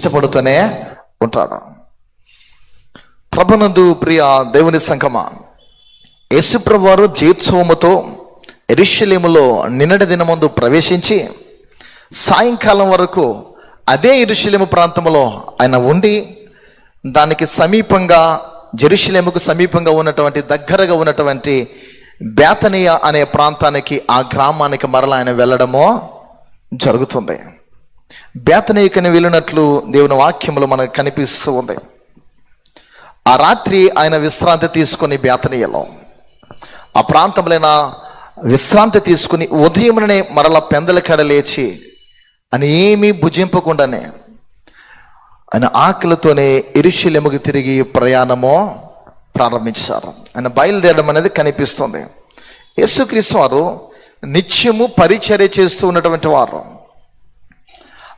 ఇష్టపడుతూనే ఉంటాడు. ప్రభునందు ప్రియ దేవుని సంఘమా, యేసుప్రభు వారు జయోత్సవముతో యెరూషలేములో నిన్నటి దినమందు ప్రవేశించి సాయంకాలం వరకు అదే యెరూషలేము ప్రాంతంలో ఆయన ఉండి, దానికి సమీపంగా జెరూషలేముకు సమీపంగా ఉన్నటువంటి దగ్గరగా ఉన్నటువంటి బేతనియ అనే ప్రాంతానికి, ఆ గ్రామానికి మరలా ఆయన వెళ్ళడమో జరుగుతుంది. బేతనియకని వెళ్ళినట్లు దేవుని వాక్యములు మనకు కనిపిస్తూ ఉంది. ఆ రాత్రి ఆయన విశ్రాంతి తీసుకుని బేతనియలో ఆ ప్రాంతంలో విశ్రాంతి తీసుకుని ఉదయమునే మరలా పెందలకడ లేచి అని ఏమీ భుజింపకుండానే ఆయన ఆకలితోనే యెరూషలేముకు తిరిగి ప్రయాణము ప్రారంభించారు. ఆయన బయలుదేరడం అనేది కనిపిస్తుంది. యేసుక్రీస్తు వారు నిత్యము పరిచర్య చేస్తూ ఉన్నటువంటి వారు.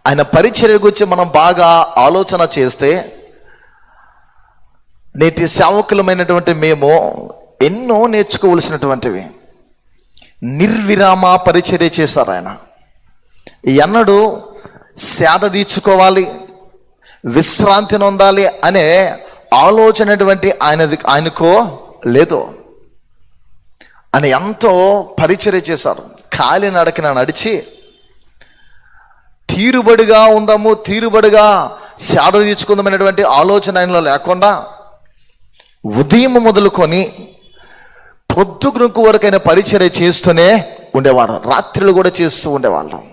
ఆయన పరిచర్య గురించి మనం బాగా ఆలోచన చేస్తే, నేటి సేవకులమైనటువంటి మేము ఎన్నో నేర్చుకోవలసినటువంటివి. నిర్విరామ పరిచర్య చేశారు ఆయన. ఎన్నడూ సేద తీర్చుకోవాలి, విశ్రాంతి నొందాలి అనే ఆలోచనటువంటి ఆయనకో లేదు. ఆయన ఎంతో పరిచర్య చేశారు. కాలినడకన నడిచి తీరుబడిగా ఉందాము, తీరుబడిగా సేద తీర్చుకుందామనేటువంటి ఆలోచన ఆయనలో లేకుండా ఉదయం మొదలుకొని పొద్దుగునుకు వరకైనా పరిచర్య చేస్తూనే ఉండేవారు. రాత్రులు కూడా చేస్తూ ఉండేవాళ్ళం.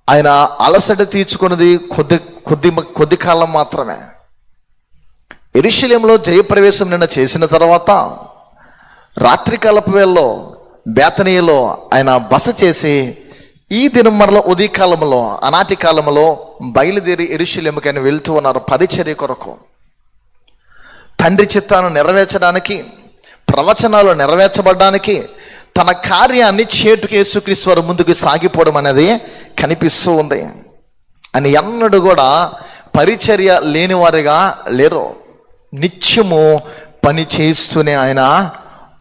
ఆయన అలసట తీర్చుకున్నది కొద్ది కాలం మాత్రమే. యెరూషలేములో జయప్రవేశం నిన్న చేసిన తర్వాత రాత్రికాలపు వేళలో బేతనీయలో ఆయన బస చేసి, ఈ దినం మరలో ఉదయకాలంలో, ఆనాటి కాలంలో బయలుదేరి యెరూషలేముకి ఆయన వెళ్తూ ఉన్నారు పరిచర్య కొరకు. తండ్రి చిత్తాన్ని నెరవేర్చడానికి, ప్రవచనాలు నెరవేర్చబడడానికి, తన కార్యాన్ని చేటుకు యేసుక్రీస్తు వారు ముందుకు సాగిపోవడం అనేది కనిపిస్తూ ఉంది. అని ఎన్నడూ కూడా పరిచర్య లేనివారిగా లేరు. నిత్యము పని చేస్తూనే ఆయన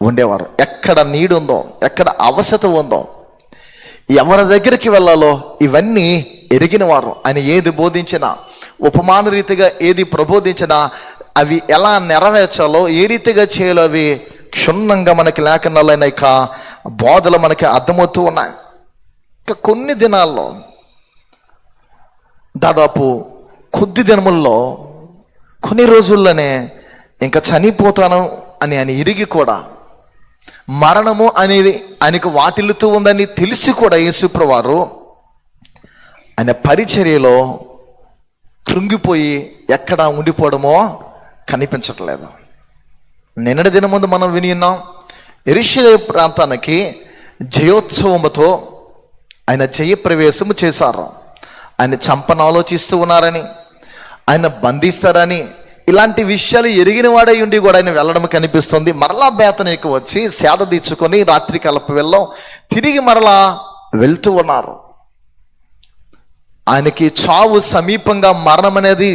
ఉండేవారు. ఎక్కడ నీడు ఉందో, ఎక్కడ అవసరత ఉందో, ఎవరి దగ్గరికి వెళ్ళాలో ఇవన్నీ ఎరిగినవారు. ఆయన ఏది బోధించినా, ఉపమాన రీతిగా ఏది ప్రబోధించినా, అవి ఎలా నెరవేర్చాలో, ఏ రీతిగా చేయాలో అవి క్షుణ్ణంగా మనకి లేఖనాలైన ఇక బోధలు మనకి అర్థమవుతూ ఉన్నాయి. ఇక కొన్ని దినాల్లో, దాదాపు కొద్ది దినముల్లో, కొన్ని రోజుల్లోనే ఇంకా చనిపోతాను అని ఆయన ఇరిగి కూడా, మరణము అనేది ఆయనకు వాటిల్లుతూ ఉందని తెలిసి కూడా యేసుప్రభు వారు ఆయన పరిచర్యలో కృంగిపోయి ఎక్కడ ఉండిపోవడమో కనిపించట్లేదు. నిన్నటి దినం ముందు మనం విని ఉన్నాం, యెరూషలేము ప్రాంతానికి జయోత్సవముతో ఆయన జయప్రవేశము చేశారు. ఆయన చంపను ఆలోచిస్తూ ఉన్నారని, ఆయన బంధిస్తారని, ఇలాంటి విషయాలు ఎరిగిన వాడై ఉండి కూడా ఆయన వెళ్ళడం కనిపిస్తుంది. మరలా బేతనీకి వచ్చి సేద తీర్చుకొని రాత్రి కలప వెళ్ళం తిరిగి మరలా వెళ్తూ ఉన్నారు. ఆయనకి చావు సమీపంగా, మరణం అనేది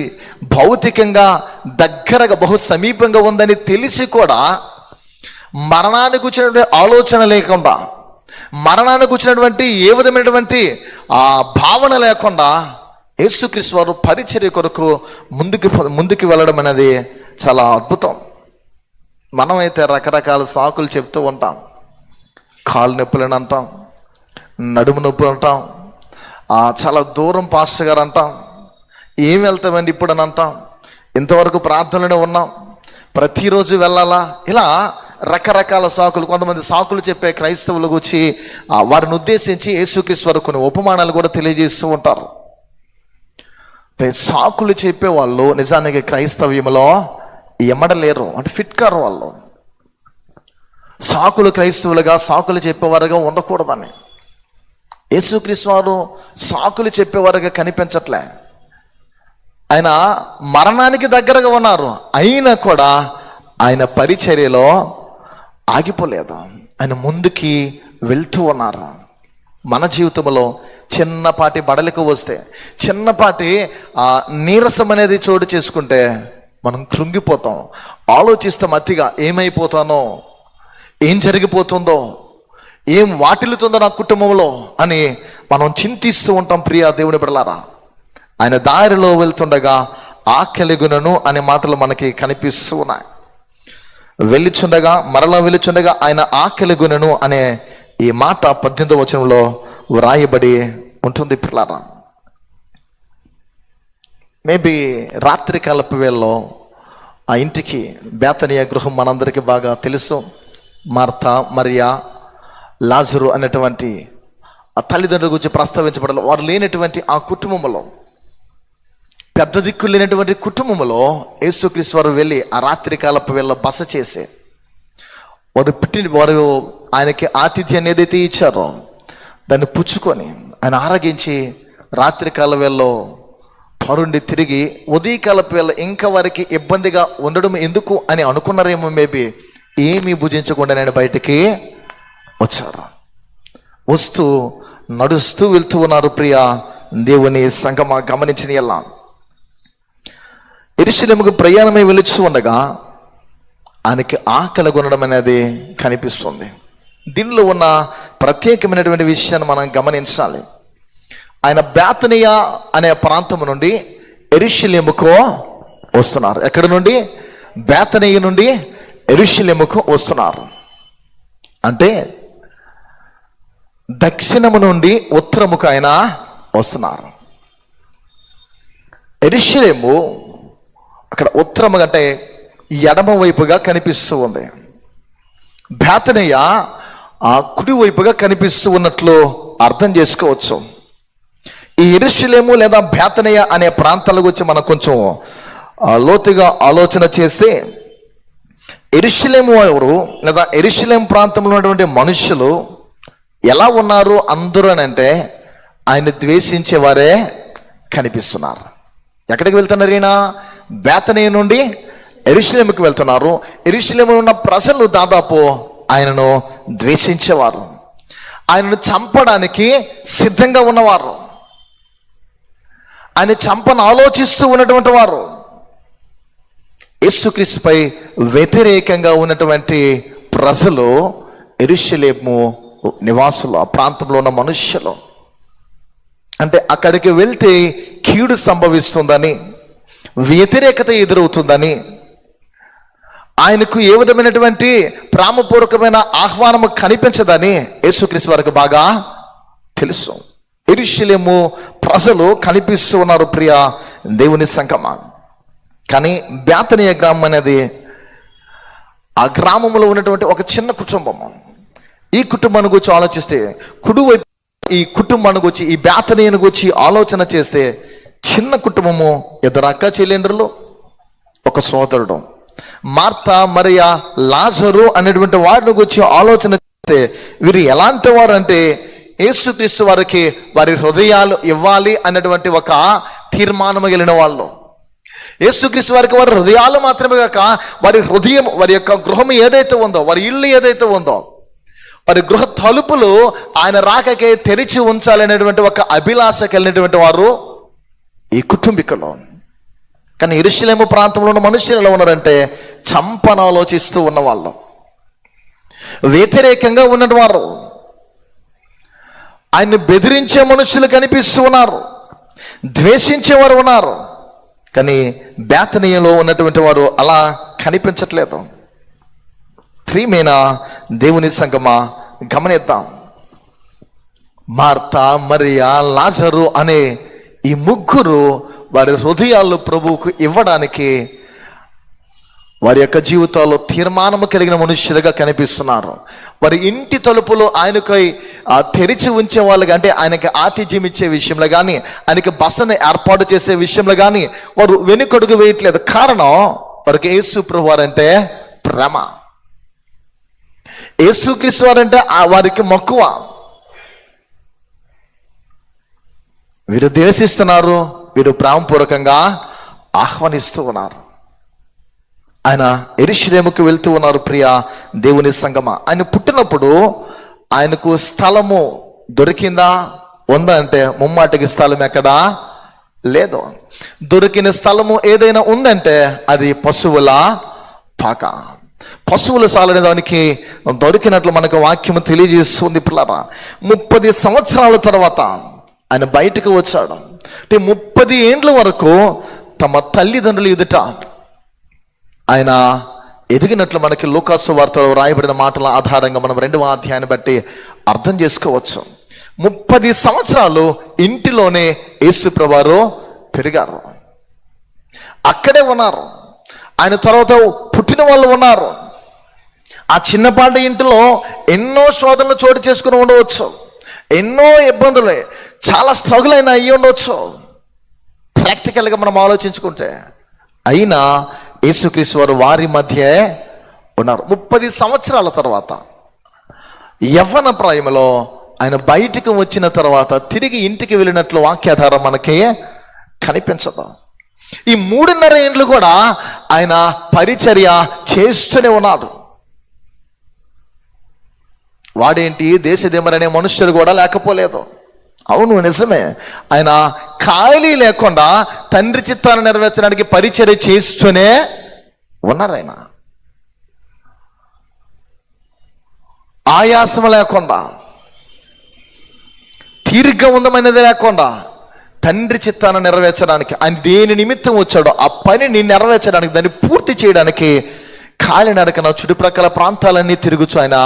భౌతికంగా దగ్గరగా బహు సమీపంగా ఉందని తెలిసి కూడా మరణానికి వచ్చినటువంటి ఆలోచన లేకుండా, మరణానికి వచ్చినటువంటి ఏ విధమైనటువంటి భావన లేకుండా యేసుక్రీస్తు వారు పరిచర్య కొరకు ముందుకు వెళ్ళడం అనేది చాలా అద్భుతం. మనమైతే రకరకాల సాకులు చెప్తూ ఉంటాం. కాళ్ళు నొప్పులని అంటాం, నడుము నొప్పులు అంటాం, చాలా దూరం పాస్టర్ గారు అంటాం, ఏం వెళ్తామండి ఇప్పుడు అని అంటాం, ఇంతవరకు ప్రార్థనలోనే ఉన్నాం, ప్రతిరోజు వెళ్ళాలా, ఇలా రకరకాల సాకులు. కొంతమంది సాకులు చెప్పే క్రైస్తవులు గురించి వారిని ఉద్దేశించి యేసుక్రీస్తు వారు కొన్ని ఉపమానాలు కూడా తెలియజేస్తూ ఉంటారు. సాకులు చెప్పే వాళ్ళు నిజానికి క్రైస్తవ్యంలో ఎమ్మడలేరు, అంటే ఫిట్ కారు వాళ్ళు. సాకులు క్రైస్తవులుగా, సాకులు చెప్పేవారుగా ఉండకూడదని యేసుక్రీస్తు వారు సాకులు చెప్పేవారుగా కనిపించట్లే. ఆయన మరణానికి దగ్గరగా ఉన్నారు, అయినా కూడా ఆయన పరిచర్యలో ఆగిపోలేదు. ఆయన ముందుకి వెళ్తూ ఉన్నారు. మన జీవితంలో చిన్నపాటి బడలిక వస్తే, చిన్నపాటి నీరసం అనేది చోటు చేసుకుంటే మనం కృంగిపోతాం. ఆలోచిస్తాం అతిగా, ఏమైపోతానో, ఏం జరిగిపోతుందో, ఏం వాటిల్లుతుందో నా కుటుంబంలో అని మనం చింతిస్తూ ఉంటాం. ప్రియ దేవుని బిడ్డలారా, ఆయన దారిలో వెళ్తుండగా ఆకలిగొనెను అనే మాటలు మనకి కనిపిస్తూ ఉన్నాయి. మరలా వెళ్ళుచుండగా ఆయన ఆకలిగొనెను అనే ఈ మాట 18వ వచనంలో వ్రాయబడి ఉంటుంది పిల్లరా. మేబీ రాత్రి కాలపు వేళలో ఆ ఇంటికి, బేతనియ గృహం మనందరికీ బాగా తెలుసు. మార్తా, మరియా, లాజరు అనేటువంటి ఆ తల్లిదండ్రుల గురించి ప్రస్తావించబడాలి. వారు లేనటువంటి ఆ కుటుంబంలో, పెద్ద దిక్కు లేనటువంటి కుటుంబంలో యేసుక్రీస్తు వారు వెళ్ళి ఆ రాత్రి కాలపు వేళ బస చేసి వారు ఆయనకి ఆతిథ్యాన్ని ఏదైతే ఇచ్చారో దాన్ని పుచ్చుకొని ఆయన ఆరగించి రాత్రికాల వేళలో పరుండి తిరిగి ఉదయకాలపు వేళ ఇంకా వారికి ఇబ్బందిగా ఉండడం ఎందుకు అని అనుకున్నారేమో. మేబీ ఏమీ భుజించకుండా నేను బయటికి వచ్చారు. వస్తూ నడుస్తూ వెళ్తూ ఉన్నారు. ప్రియ దేవుని సంగమా, గమనించిన ఎలా యెరూషలేముకు ప్రయాణమై వెళుచూ ఉండగా ఆయనకి ఆకలి కొనడం అనేది కనిపిస్తుంది. దీనిలో ఉన్న ప్రత్యేకమైనటువంటి విషయాన్ని మనం గమనించాలి. ఆయన బేతనియ అనే ప్రాంతం నుండి యెరూషలేముకు వస్తున్నారు. ఎక్కడి నుండి? బేతనియ నుండి యెరూషలేముకు వస్తున్నారు. అంటే దక్షిణము నుండి ఉత్తరముకు ఆయన వస్తున్నారు. యెరూషలేము అక్కడ ఉత్తరము అంటే ఎడమ వైపుగా కనిపిస్తూ ఉంది. బేతనియ ఆ కుడి వైపుగా కనిపిస్తూ ఉన్నట్లు అర్థం చేసుకోవచ్చు. ఈ యెరూషలేము లేదా బేతనియ అనే ప్రాంతాల గురించి మనం కొంచెం లోతుగా ఆలోచన చేస్తే, యెరూషలేము ఎవరు, లేదా యెరూషలేము ప్రాంతంలో ఉన్నటువంటి మనుషులు ఎలా ఉన్నారు అందరూ అని అంటే ఆయన ద్వేషించే వారే కనిపిస్తున్నారు. ఎక్కడికి వెళ్తున్నారు ఈయన? బేతనియ నుండి యెరూషలేముకి వెళ్తున్నారు. యెరూషలేములో ఉన్న ప్రజలు దాదాపు ఆయనను ద్వేషించేవారు, ఆయనను చంపడానికి సిద్ధంగా ఉన్నవారు, ఆయన చంపను ఆలోచిస్తూ ఉన్నటువంటి వారు, యేసుక్రీస్తుపై వ్యతిరేకంగా ఉన్నటువంటి ప్రజలు యెరూషలేము నివాసులు, ఆ ప్రాంతంలో ఉన్న మనుష్యులు. అంటే అక్కడికి వెళ్తే కీడు సంభవిస్తుందని, వ్యతిరేకత ఎదురవుతుందని, ఆయనకు ఏ విధమైనటువంటి ప్రేమపూర్వకమైన ఆహ్వానము కనిపించదని యేసుక్రీస్తు వారికి బాగా తెలుసు. యెరూషలేము ప్రజలు కనిపిస్తూ ఉన్నారు ప్రియ దేవుని సంగమా. కానీ బేతనియ గ్రామం అనేది ఆ గ్రామంలో ఉన్నటువంటి ఒక చిన్న కుటుంబము. ఈ కుటుంబాన్ని గురించి ఆలోచిస్తే, కుడివైపు ఈ కుటుంబాన్ని గురించి, ఈ బేతనియను గురించి ఆలోచన చేస్తే, చిన్న కుటుంబము, 2 అక్క చెల్లెండ్రులు, ఒక సోదరుడు, మార్తా, మరియా, లాజరు అనేటువంటి వారిని గురించి ఆలోచన చేస్తే వీరు ఎలాంటి వారు అంటే యేసుక్రీస్తు వారికి వారి హృదయాలు ఇవ్వాలి అనేటువంటి ఒక తీర్మానం కలిగిన వాళ్ళు. యేసుక్రీస్తు వారికి వారి హృదయాలు మాత్రమే కాక వారి హృదయం, వారి యొక్క గృహం ఏదైతే ఉందో, వారి ఇల్లు ఏదైతే ఉందో, వారి గృహ తలుపులు ఆయన రాకకే తెరిచి ఉంచాలనేటువంటి ఒక అభిలాష కలిగినటువంటి వారు ఈ కుటుంబీకులు. కానీ యెరూషలేము ప్రాంతంలో ఉన్న మనుషులు ఎలా ఉన్నారంటే చంపను ఆలోచిస్తూ ఉన్నవాళ్ళు, వ్యతిరేకంగా ఉన్నవారు, ఆయన్ని బెదిరించే మనుషులు కనిపిస్తూ ఉన్నారు, ద్వేషించేవారు ఉన్నారు. కానీ బేతనియలో ఉన్నటువంటి వారు అలా కనిపించట్లేదు. ప్రియమైన దేవుని సంగమా, గమనిద్దాం. మార్తా, మరియా, లాజరు అనే ఈ ముగ్గురు వారి హృదయాలు ప్రభువుకు ఇవ్వడానికి వారి యొక్క జీవితాల్లో తీర్మానము కలిగిన మనుష్యులుగా కనిపిస్తున్నారు. వారి ఇంటి తలుపులు ఆయనకై తెరిచి ఉంచే వాళ్ళగా, అంటే ఆయనకి ఆతిథ్యం ఇచ్చే విషయంలో కానీ, ఆయనకి బసను ఏర్పాటు చేసే విషయంలో కానీ వారు వెనుకడుగు వేయట్లేదు. కారణం, వారికి యేసు ప్రభు వారంటే ప్రేమ, యేసుక్రీస్తు వారంటే వారికి మక్కువ. వీరు ద్వేషిస్తున్నారు, వీరు ప్రేమపూర్వకంగా ఆహ్వానిస్తూ ఉన్నారు. ఆయన యెరూషలేముకు వెళ్తూ ఉన్నారు ప్రియ దేవుని సంగమా. ఆయన పుట్టినప్పుడు ఆయనకు స్థలము దొరికిందా ఉందా అంటే ముమ్మాటికి స్థలం ఎక్కడా లేదు. దొరికిన స్థలము ఏదైనా ఉందంటే అది పశువుల పాక. పశువుల సాలనే దానికి దొరికినట్లు మనకు వాక్యము తెలియజేస్తుంది. పిల్లరా, 30 సంవత్సరాల తర్వాత ఆయన బయటకు వచ్చాడు. అంటే 30 ఏండ్ల వరకు తమ తల్లిదండ్రుల ఎదుట ఆయన ఎదిగినట్లు మనకి లూకాసు వార్తలో రాయబడిన మాటల ఆధారంగా మనం 2వ అధ్యాయాన్ని బట్టి అర్థం చేసుకోవచ్చు. 30 సంవత్సరాలు ఇంటిలోనే యేసు ప్రభువారు పెరిగారు, అక్కడే ఉన్నారు. ఆయన తర్వాత పుట్టిన వాళ్ళు ఉన్నారు. ఆ చిన్నపాటి ఇంటిలో ఎన్నో శోధనలు చోటు చేసుకుని ఉండవచ్చు, ఎన్నో ఇబ్బందులు, చాలా స్ట్రగుల్ అయినా అయ్యి ఉండవచ్చు ప్రాక్టికల్గా మనం ఆలోచించుకుంటే. అయినా యేసుక్రీస్తు వారు వారి మధ్య ఉన్నారు. 30 సంవత్సరాల తర్వాత యవ్వన ప్రాయంలో ఆయన బయటికి వచ్చిన తర్వాత తిరిగి ఇంటికి వెళ్ళినట్లు వాక్యాధారం మనకి కనిపించదు. ఈ 3.5 ఏండ్లు కూడా ఆయన పరిచర్య చేస్తూనే ఉన్నాడు. వాడేంటి దేశదేమరనే మనుష్యుడు కూడా లేకపోలేదు. అవును, నిజమే. ఆయన ఖాళీ లేకుండా తండ్రి చిత్తాన్ని నెరవేర్చడానికి పరిచర్య చేస్తూనే ఉన్నారు. ఆయన ఆయాసం లేకుండా, తీరిగ్గా ఉందమైనది లేకుండా తండ్రి చిత్తాన్ని నెరవేర్చడానికి, ఆయన దేని నిమిత్తం వచ్చాడో ఆ పనిని నెరవేర్చడానికి, దాన్ని పూర్తి చేయడానికి కాలినడకన చుట్టుప్రక్కల ప్రాంతాలన్నీ తిరుగుచు ఆయన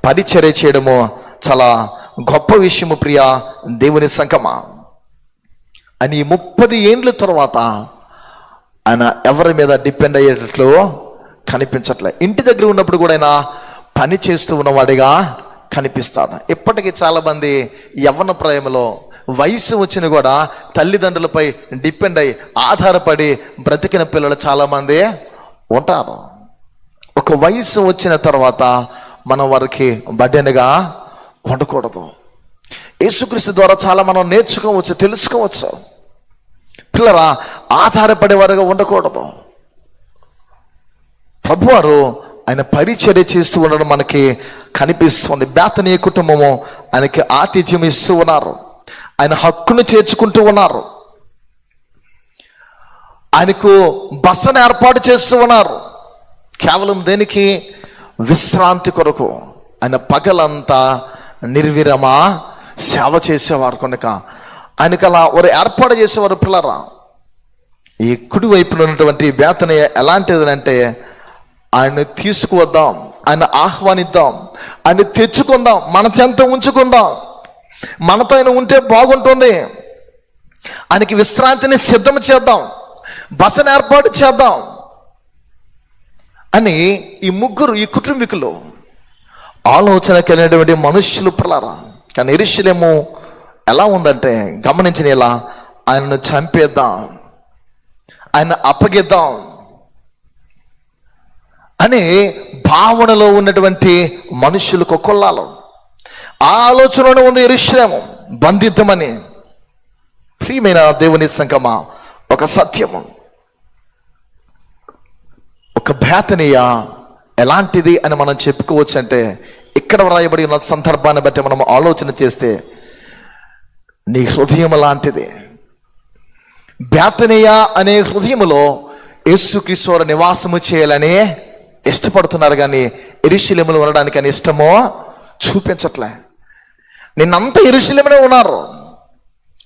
పరిచర్య చేయడము చాలా గొప్ప విషయము. ప్రియ దేవుని సంగమా, అని 30 ఏండ్ల తర్వాత ఆయన ఎవరి మీద డిపెండ్ అయ్యేటట్లు కనిపించట్లే. ఇంటి దగ్గర ఉన్నప్పుడు కూడా ఆయన పని చేస్తూ ఉన్నవాడిగా కనిపిస్తాడు. ఇప్పటికీ చాలా మంది యవ్వన ప్రాయంలో వయసు వచ్చిన కూడా తల్లిదండ్రులపై డిపెండ్ అయ్యి ఆధారపడి బ్రతికిన పిల్లలు చాలామంది ఉంటారు. ఒక వయసు వచ్చిన తర్వాత మనం వారికి బడ్డెనగా ఉండకూడదు. యేసుక్రీస్తు ద్వారా చాలా మనం నేర్చుకోవచ్చు, తెలుసుకోవచ్చు. పిల్లరా, ఆధారపడేవారుగా ఉండకూడదు. ప్రభువారు ఆయన పరిచర్య చేస్తూ ఉండడం మనకి కనిపిస్తుంది. బేతనీయ కుటుంబము ఆయనకి ఆతిథ్యం ఇస్తూ ఉన్నారు, ఆయన హక్కును చేర్చుకుంటూ ఉన్నారు, ఆయనకు బసను ఏర్పాటు చేస్తూ ఉన్నారు. కేవలం దేనికి? విశ్రాంతి కొరకు. ఆయన పగలంతా నిర్విరమా సేవ చేసేవారు కనుక ఆయనకు అలా వారు ఏర్పాటు చేసేవారు. పిల్లరా, ఈ కుడి వైపున ఉన్నటువంటి బేతనీయ ఎలాంటిదంటే, ఆయన తీసుకువద్దాం, ఆయన ఆహ్వానిద్దాం, ఆయన తెచ్చుకుందాం, మన చెంత ఉంచుకుందాం, మనతో ఆయన ఉంటే బాగుంటుంది, ఆయనకి విశ్రాంతిని సిద్ధం చేద్దాం, బసను ఏర్పాటు చేద్దాం అని ఈ కుటుంబీకులు ఆలోచన కలిగినటువంటి మనుష్యులు. పిల్లరా, కానీ యెరూషలేము ఎలా ఉందంటే గమనించిన, ఇలా ఆయనను చంపేద్దాం, ఆయన అప్పగిద్దాం అనే భావనలో ఉన్నటువంటి మనుషులకు కొల్లాలు. ఆ ఆలోచనలో ఉంది యెరూషలేము బంధిద్దామని. ప్రియమైన దేవుని సంగమా, ఒక సత్యము, ఒక బేతనీయ ఎలాంటిది అని మనం చెప్పుకోవచ్చు అంటే, ఇక్కడ వ్రాయబడి ఉన్న సందర్భాన్ని బట్టి మనం ఆలోచన చేస్తే, నీ హృదయం లాంటిది. బేతనీయ అనే హృదయములో యేసుక్రీస్తు వారు నివాసము చేయాలని ఇష్టపడుతున్నారు, కానీ యెరూషలేములో ఉండడానికి అని ఇష్టమో చూపించట్లే. నిన్నంతా యెరూషలేములో ఉన్నారు.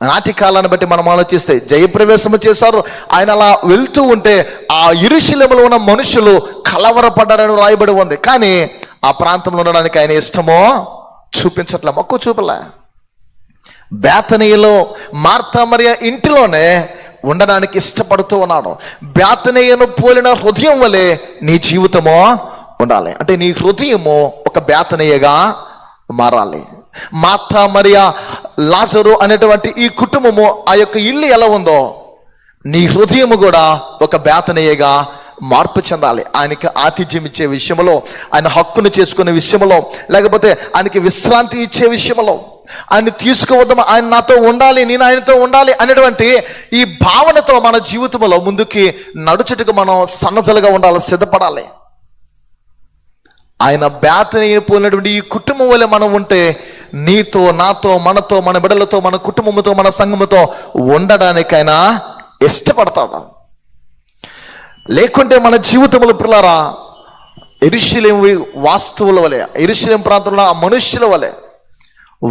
నాటి కాలాన్ని బట్టి మనం ఆలోచిస్తే జయప్రవేశము చేశారు. ఆయన అలా వెళ్తూ ఉంటే ఆ యెరూషలేములో ఉన్న మనుషులు కలవరపడ్డారని రాయబడి ఉంది. కానీ ఆ ప్రాంతంలో ఉండడానికి ఆయన ఇష్టమో చూపించట్లే, మక్కువ చూపలే. బేతనీయలో మార్తా మరియ ఇంటిలోనే ఉండడానికి ఇష్టపడుతూ ఉన్నాడు. బేతనీయను పోలిన హృదయం వలె నీ జీవితమో ఉండాలి. అంటే నీ హృదయము ఒక బేతనీయగా మారాలి. మార్తా మరియ లాజరు అనేటువంటి ఈ కుటుంబము, ఆ యొక్క ఇల్లు ఎలా ఉందో నీ హృదయము కూడా ఒక బేతనీయగా మార్పు చెందాలి. ఆయనకి ఆతిథ్యం ఇచ్చే విషయంలో, ఆయన హక్కును చేసుకునే విషయంలో, లేకపోతే ఆయనకి విశ్రాంతి ఇచ్చే విషయంలో, ఆయన తీసుకువద్దాం, ఆయన నాతో ఉండాలి, నేను ఆయనతో ఉండాలి అనేటువంటి ఈ భావనతో మన జీవితంలో ముందుకి నడుచుటకు మనం సన్నద్ధలుగా ఉండాలి, సిద్ధపడాలి. ఆయన బేతనీయ పోలినటువంటి ఈ కుటుంబం వల్ల మనం ఉంటే, నీతో, నాతో, మనతో, మన బిడ్డలతో, మన కుటుంబంతో, మన సంఘముతో ఉండడానికైనా ఇష్టపడతాడు. లేకుంటే మన జీవితంలో పిల్లరా యెరూషలేము వాస్తువుల వలె, యెరూషలేము ప్రాంతంలో ఆ మనుష్యుల వలె,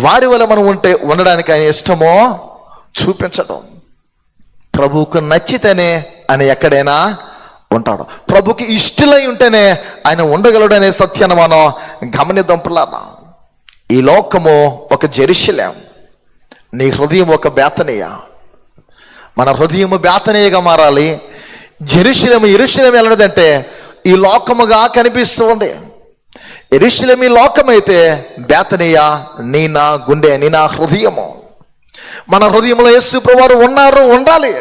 వారి వల్ల మనం ఉంటే ఉండడానికి ఆయన ఇష్టమో చూపించడం. ప్రభువుకు నచ్చితేనే ఆయన ఎక్కడైనా ఉంటాడు. ప్రభుకి ఇష్టలై ఉంటేనే ఆయన ఉండగలడు అనే సత్యాన్ని మనం గమనిద్దాం పిల్లరా. ఈ లోకము ఒక జెరూసలేం, నీ హృదయం ఒక బేతనీయ. మన హృదయము బేతనీయగా మారాలి. జెరూసలేము యెరూషలేము ఎలాంటిదంటే ఈ లోకముగా కనిపిస్తూ ఉంది. యెరూషలేము ఈ లోకమైతే బేతనీయ నీ నా గుండె, నీ నా హృదయము. మన హృదయంలో యేసు ప్రభువారు ఉన్నారు, ఉండాలి.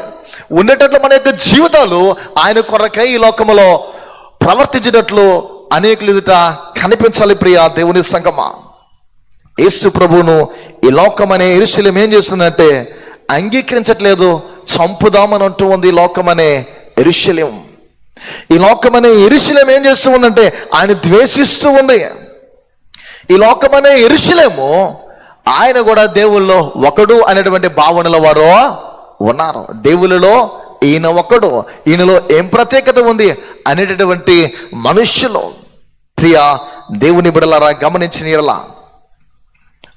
ఉండేటట్లు మన యొక్క జీవితాలు ఆయన కొరకై ఈ లోకములో ప్రవర్తించేటట్లు అనేకులు ఎదుట కనిపించాలి. ప్రియ దేవుని సంగమా, యేసు ప్రభువును ఈ లోకం అనే యెరూషలేము ఏం చేస్తుందంటే అంగీకరించట్లేదు, చంపుదామని అంటూ ఉంది. ఈ లోకం అనే యెరూషలేము, ఈ లోకం అనే యెరూషలేము ఏం చేస్తూ ఉందంటే ఆయన ద్వేషిస్తూ ఉంది. ఈ లోకం అనే యెరూషలేము ఆయన కూడా దేవుల్లో ఒకడు అనేటువంటి భావనలో వారు ఉన్నారు. దేవులలో ఈయన ఒకడు, ఈయనలో ఏం ప్రత్యేకత ఉంది అనేటటువంటి మనుష్యులు. ప్రియ దేవుని బిడలారా, గమనించిన యెడల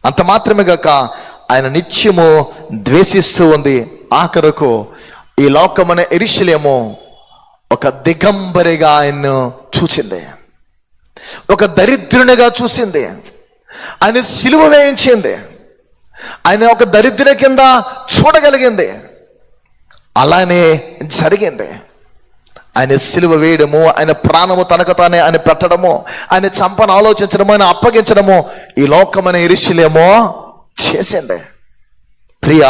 అంత మాత్రమే గాక ఆయన నిత్యము ద్వేషిస్తూ ఉంది. ఆఖరకు ఈ లోకమనే యెరూషలేము ఒక దిగంబరిగా ఆయన్ను చూసింది, ఒక దరిద్రునిగా చూసింది. ఆయన సిలువ వేయించింది, ఆయన ఒక దరిద్రుని కింద చూడగలిగింది. అలానే జరిగింది. ఆయన సిలువ వేయడము, ఆయన ప్రాణము తనకు తానే ఆయన పెట్టడము, ఆయన చంపను ఆలోచించడము, ఆయన అప్పగించడము ఈ లోకమనే యెరూషలేము చేసింది. ప్రియ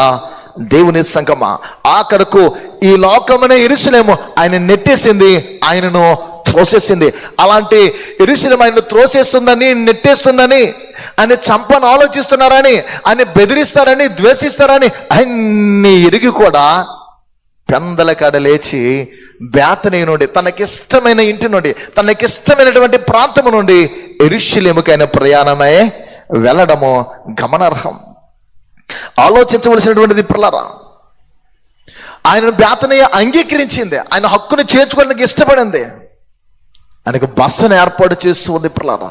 దేవుని సంగమా, ఆఖరకు ఈ లోకమనే యెరూషలేము ఆయన నెట్టేసింది, ఆయనను త్రోసేసింది. అలాంటి యెరూషలేము ఆయనను త్రోసేస్తుందని, నెట్టేస్తుందని, ఆయన చంపను ఆలోచిస్తున్నారని, ఆయన బెదిరిస్తారని, ద్వేషిస్తారని అన్ని ఎరిగి కూడా పెందల కాడ లేచి బేతనీ నుండి, తనకిష్టమైన ఇంటి నుండి, తనకిష్టమైనటువంటి ప్రాంతము నుండి యెరూషలేముకి ఆయన ప్రయాణమై వెళ్ళడము గమనార్హం. ఆలోచించవలసినటువంటిది పిల్లరా. ఆయన బేతనీ అంగీకరించింది, ఆయన హక్కును చేర్చుకోవడానికి ఇష్టపడింది, ఆయనకు బస్సును ఏర్పాటు చేస్తూ ఉంది పిల్లరా.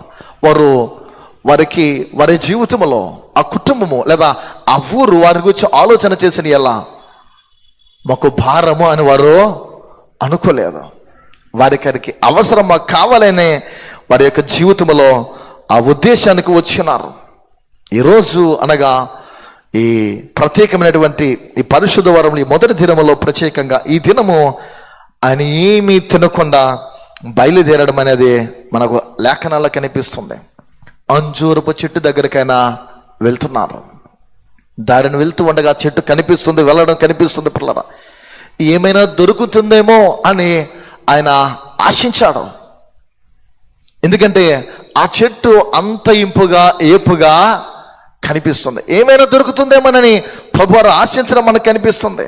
వారి జీవితంలో ఆ కుటుంబము లేదా ఆ ఊరు వారి గురించి ఆలోచన చేసిన ఎలా మాకు భారము అని వారు అనుకోలేదు. వారికి అవసరం మాకు కావాలనే వారి యొక్క జీవితంలో ఆ ఉద్దేశానికి వచ్చినారు. ఈరోజు అనగా ఈ ప్రత్యేకమైనటువంటి ఈ పరిశుద్ధ వారం, ఈ మొదటి దినములో ప్రత్యేకంగా ఈ దినము ఆయన ఏమీ తినకుండా బయలుదేరడం అనేది మనకు లేఖనాల్లో కనిపిస్తుంది. అంజూరపు చెట్టు దగ్గరికైనా వెళ్తున్నారు. దారిని వెళ్తూ ఉండగా చెట్టు కనిపిస్తుంది, వెళ్ళడం కనిపిస్తుంది పిల్లరా. ఏమైనా దొరుకుతుందేమో అని ఆయన ఆశించాడు. ఎందుకంటే ఆ చెట్టు అంత ఇంపుగా ఏపుగా కనిపిస్తుంది. ఏమైనా దొరుకుతుందేమోనని ప్రభువారు ఆశించడం మనకు కనిపిస్తుంది.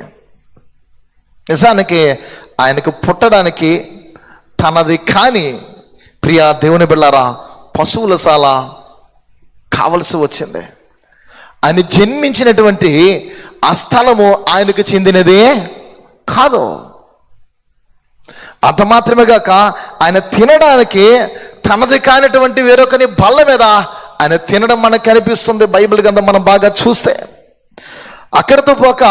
నిజానికి ఆయనకు పుట్టడానికి తనది కాని ప్రియ దేవుని బిళ్ళారా పశువుల శాల కావలసి వచ్చింది. ఆయన జన్మించినటువంటి ఆ స్థలము ఆయనకు చెందినదే కాదు. అంత మాత్రమే కాక ఆయన తినడానికి తనది కానిటువంటి వేరొకని బల్ల మీద ఆయన తినడం మనకు కనిపిస్తుంది. బైబిల్ గ్రంథం మనం బాగా చూస్తే అక్కడితో పోక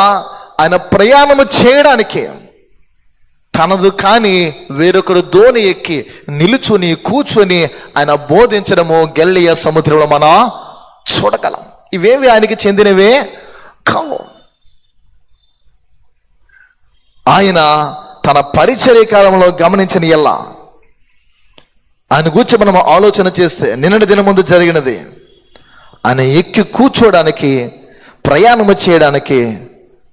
ఆయన ప్రయాణము చేయడానికి తనదు కాని వేరొకరు దోణి ఎక్కి నిలుచుని కూర్చొని ఆయన బోధించడము గలిలయ సముద్రంలో మనం చూడగలం. ఇవేవి ఆయనకి చెందినవే కావు. ఆయన తన పరిచర్య కాలంలో గమనించిన ఎలా ఆయన గురించి మనం ఆలోచన చేస్తే నిన్నటి దినం ముందు జరిగినది, ఆయన ఎక్కి కూర్చోడానికి ప్రయాణము చేయడానికి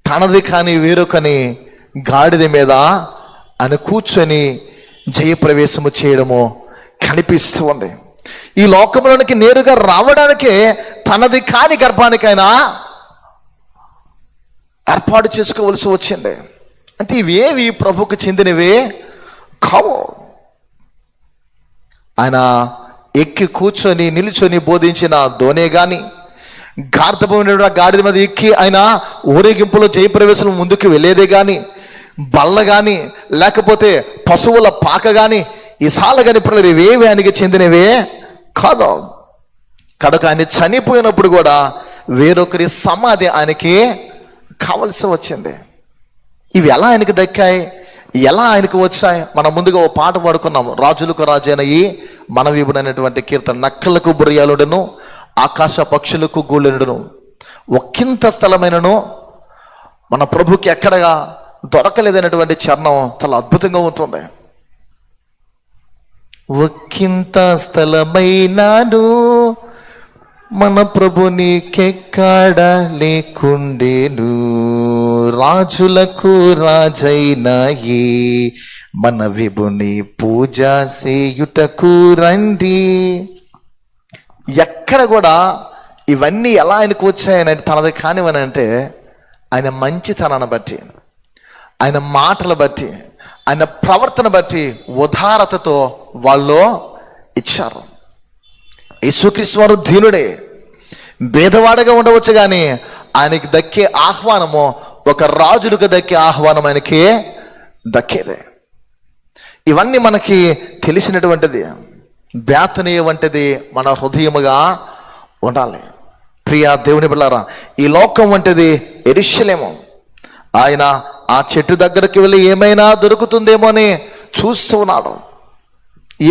తనది కాని వేరొకని గాడిద మీద ఆయన కూర్చొని జయప్రవేశము చేయడము కనిపిస్తూ ఉంది. ఈ లోకంలోనికి నేరుగా రావడానికే తనది కాని గర్భానికైనా ఏర్పాటు చేసుకోవలసి వచ్చింది. అంటే ఇవేవి ప్రభుకు చెందినవే కావు. ఆయన ఎక్కి కూర్చొని నిలుచొని బోధించిన దోనే గాని, గార్ధమైన గాడిద మీద ఎక్కి ఆయన ఊరేగింపులో జయప్రవేశం ముందుకు వెళ్ళేదే కానీ, బల్ల కానీ, లేకపోతే పశువుల పాక కానీ, ఈ సాల కానీ ఇప్పుడు ఇవేవి ఆయనకి చెందినవే కాదు. కనుక ఆయన చనిపోయినప్పుడు కూడా వేరొకరి సమాధి ఆయనకి కావలసి వచ్చింది. ఇవి ఎలా ఆయనకు దక్కాయి, ఎలా ఆయనకు వచ్చాయి? మనం ముందుగా ఓ పాట పాడుకున్నాము, రాజులకు రాజైన ఈ మనవీపుడు అనేటువంటి కీర్తన. నక్కలకు బుర్యాలుడను, ఆకాశ పక్షులకు గూళెనుడును, ఒక్కింత స్థలమైనను మన ప్రభుకి ఎక్కడగా దొరకలేదనేటువంటి చరణం చాలా అద్భుతంగా ఉంటుంది. ఒక్కింత స్థలమైనాను మన ప్రభునికెక్కడ లేకుండేను, రాజులకు రాజైన ఈ మన విభుని పూజ చేయుటకు రండి. ఎక్కడ కూడా ఇవన్నీ ఎలా ఆయనకు వచ్చాయని తనది కానివని అంటే ఆయన మంచితనాన్ని బట్టి, ఆయన మాటలు బట్టి, ఆయన ప్రవర్తన బట్టి ఉదారతతో వాళ్ళు ఇచ్చారు. యేసుక్రీస్తు వారు దీనుడే, భేదవాడగా ఉండవచ్చు, కానీ ఆయనకి దక్కే ఆహ్వానము ఒక రాజులకు దక్కే ఆహ్వానం ఆయనకి దక్కేదే. ఇవన్నీ మనకి తెలిసినటువంటిది. బేతనీయ వంటిది మన హృదయముగా ఉండాలి. ప్రియ దేవుని బిడ్డలారా, ఈ లోకం వంటిది యెరూషలేము. ఆయన ఆ చెట్టు దగ్గరికి వెళ్ళి ఏమైనా దొరుకుతుందేమో అని చూస్తూ ఉన్నాడు.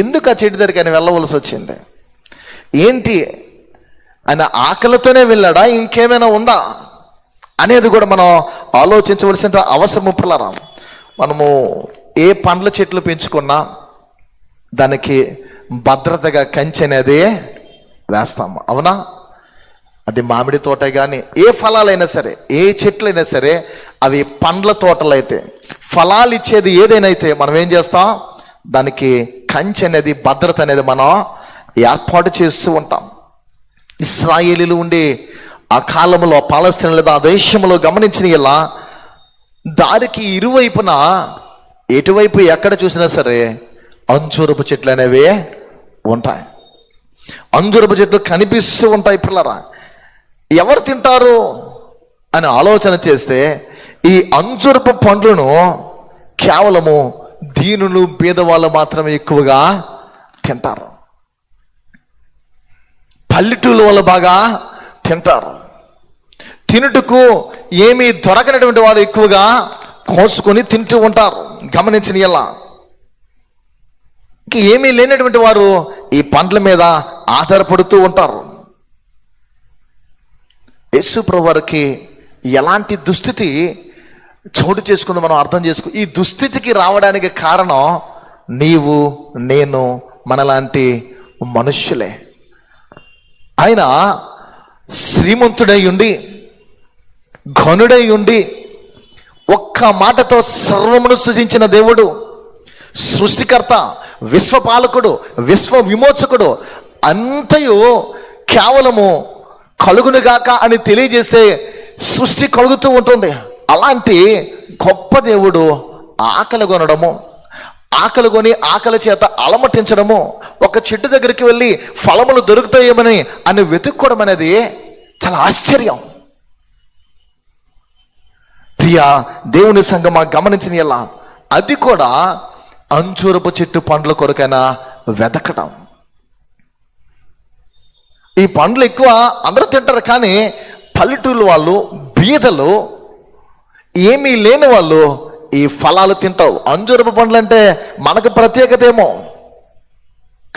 ఎందుకు ఆ చెట్టు దగ్గరికి ఆయన వెళ్ళవలసి వచ్చింది? ఏంటి, ఆయన ఆకలితోనే వెళ్ళాడా, ఇంకేమైనా ఉందా అనేది కూడా మనం ఆలోచించవలసిన అవసరం పిల్లరా. మనము ఏ పండ్ల చెట్లు పెంచుకున్నా దానికి భద్రతగా కంచె అనేది వేస్తాము, అవునా? అది మామిడి తోట కానీ ఏ ఫలాలైనా సరే, ఏ చెట్లైనా సరే, అవి పండ్ల తోటలు అయితే, ఫలాలు ఇచ్చేది ఏదైనా అయితే మనం ఏం చేస్తాం, దానికి కంచె అనేది, భద్రత అనేది మనం ఏర్పాటు చేస్తూ ఉంటాం. ఇశ్రాయేలీలు ఉండే ఆ కాలంలో పాలస్తీనా లేదా ఆ దేశంలో గమనించిన ఇలా దారికి ఇరువైపున ఎటువైపు ఎక్కడ చూసినా సరే అంజూరపు చెట్లు అనేవి ఉంటాయి. అంజూరపు చెట్లు కనిపిస్తూ ఉంటాయి. పిల్లరా, ఎవరు తింటారు అని ఆలోచన చేస్తే ఈ అంజూరపు పండ్లను కేవలము దీనులు, బీదవాళ్ళు మాత్రమే ఎక్కువగా తింటారు. పల్లెటూళ్ళ వాళ్ళు బాగా తింటారు. తినుటకు ఏమీ దొరకనటువంటి వారు ఎక్కువగా కోసుకొని తింటూ ఉంటారు. గమనించిన ఇలా ఇంక ఏమీ లేనటువంటి వారు ఈ పండ్ల మీద ఆధారపడుతూ ఉంటారు. యేసు ప్రభు వారికి ఎలాంటి దుస్థితి చోటు చేసుకుందో మనం అర్థం చేసుకో. ఈ దుస్థితికి రావడానికి కారణం నీవు, నేను, మనలాంటి మనుష్యులే. ఆయన శ్రీమంతుడై ఉండి, ఘనుడై ఉండి, ఒక్క మాటతో సర్వమును సృజించిన దేవుడు, సృష్టికర్త, విశ్వపాలకుడు, విశ్వ విమోచకుడు, అంతయు కేవలము కలుగునుగాక అని తెలియజేస్తే సృష్టి కలుగుతూ ఉంటుంది. అలాంటి గొప్ప దేవుడు ఆకలి కొనడము, ఆకలి కొని ఆకలి చేత అలమటించడము, ఒక చెట్టు దగ్గరికి వెళ్ళి ఫలములు దొరుకుతాయేమని అని వెతుక్కోవడం అనేది చాలా ఆశ్చర్యం. ప్రియా దేవుని సంగమా, గమనించిన ఎలా అది కూడా అంజూరపు చెట్టు పండ్ల కొరకైనా వెతకడం. ఈ పండ్లు ఎక్కువ అందరూ తింటారు, కానీ పల్లెటూరు వాళ్ళు, బీదలు, ఏమీ లేని వాళ్ళు ఈ ఫలాలు తింటారు. అంజూరపు పండ్లు అంటే మనకు ప్రత్యేకత ఏమో,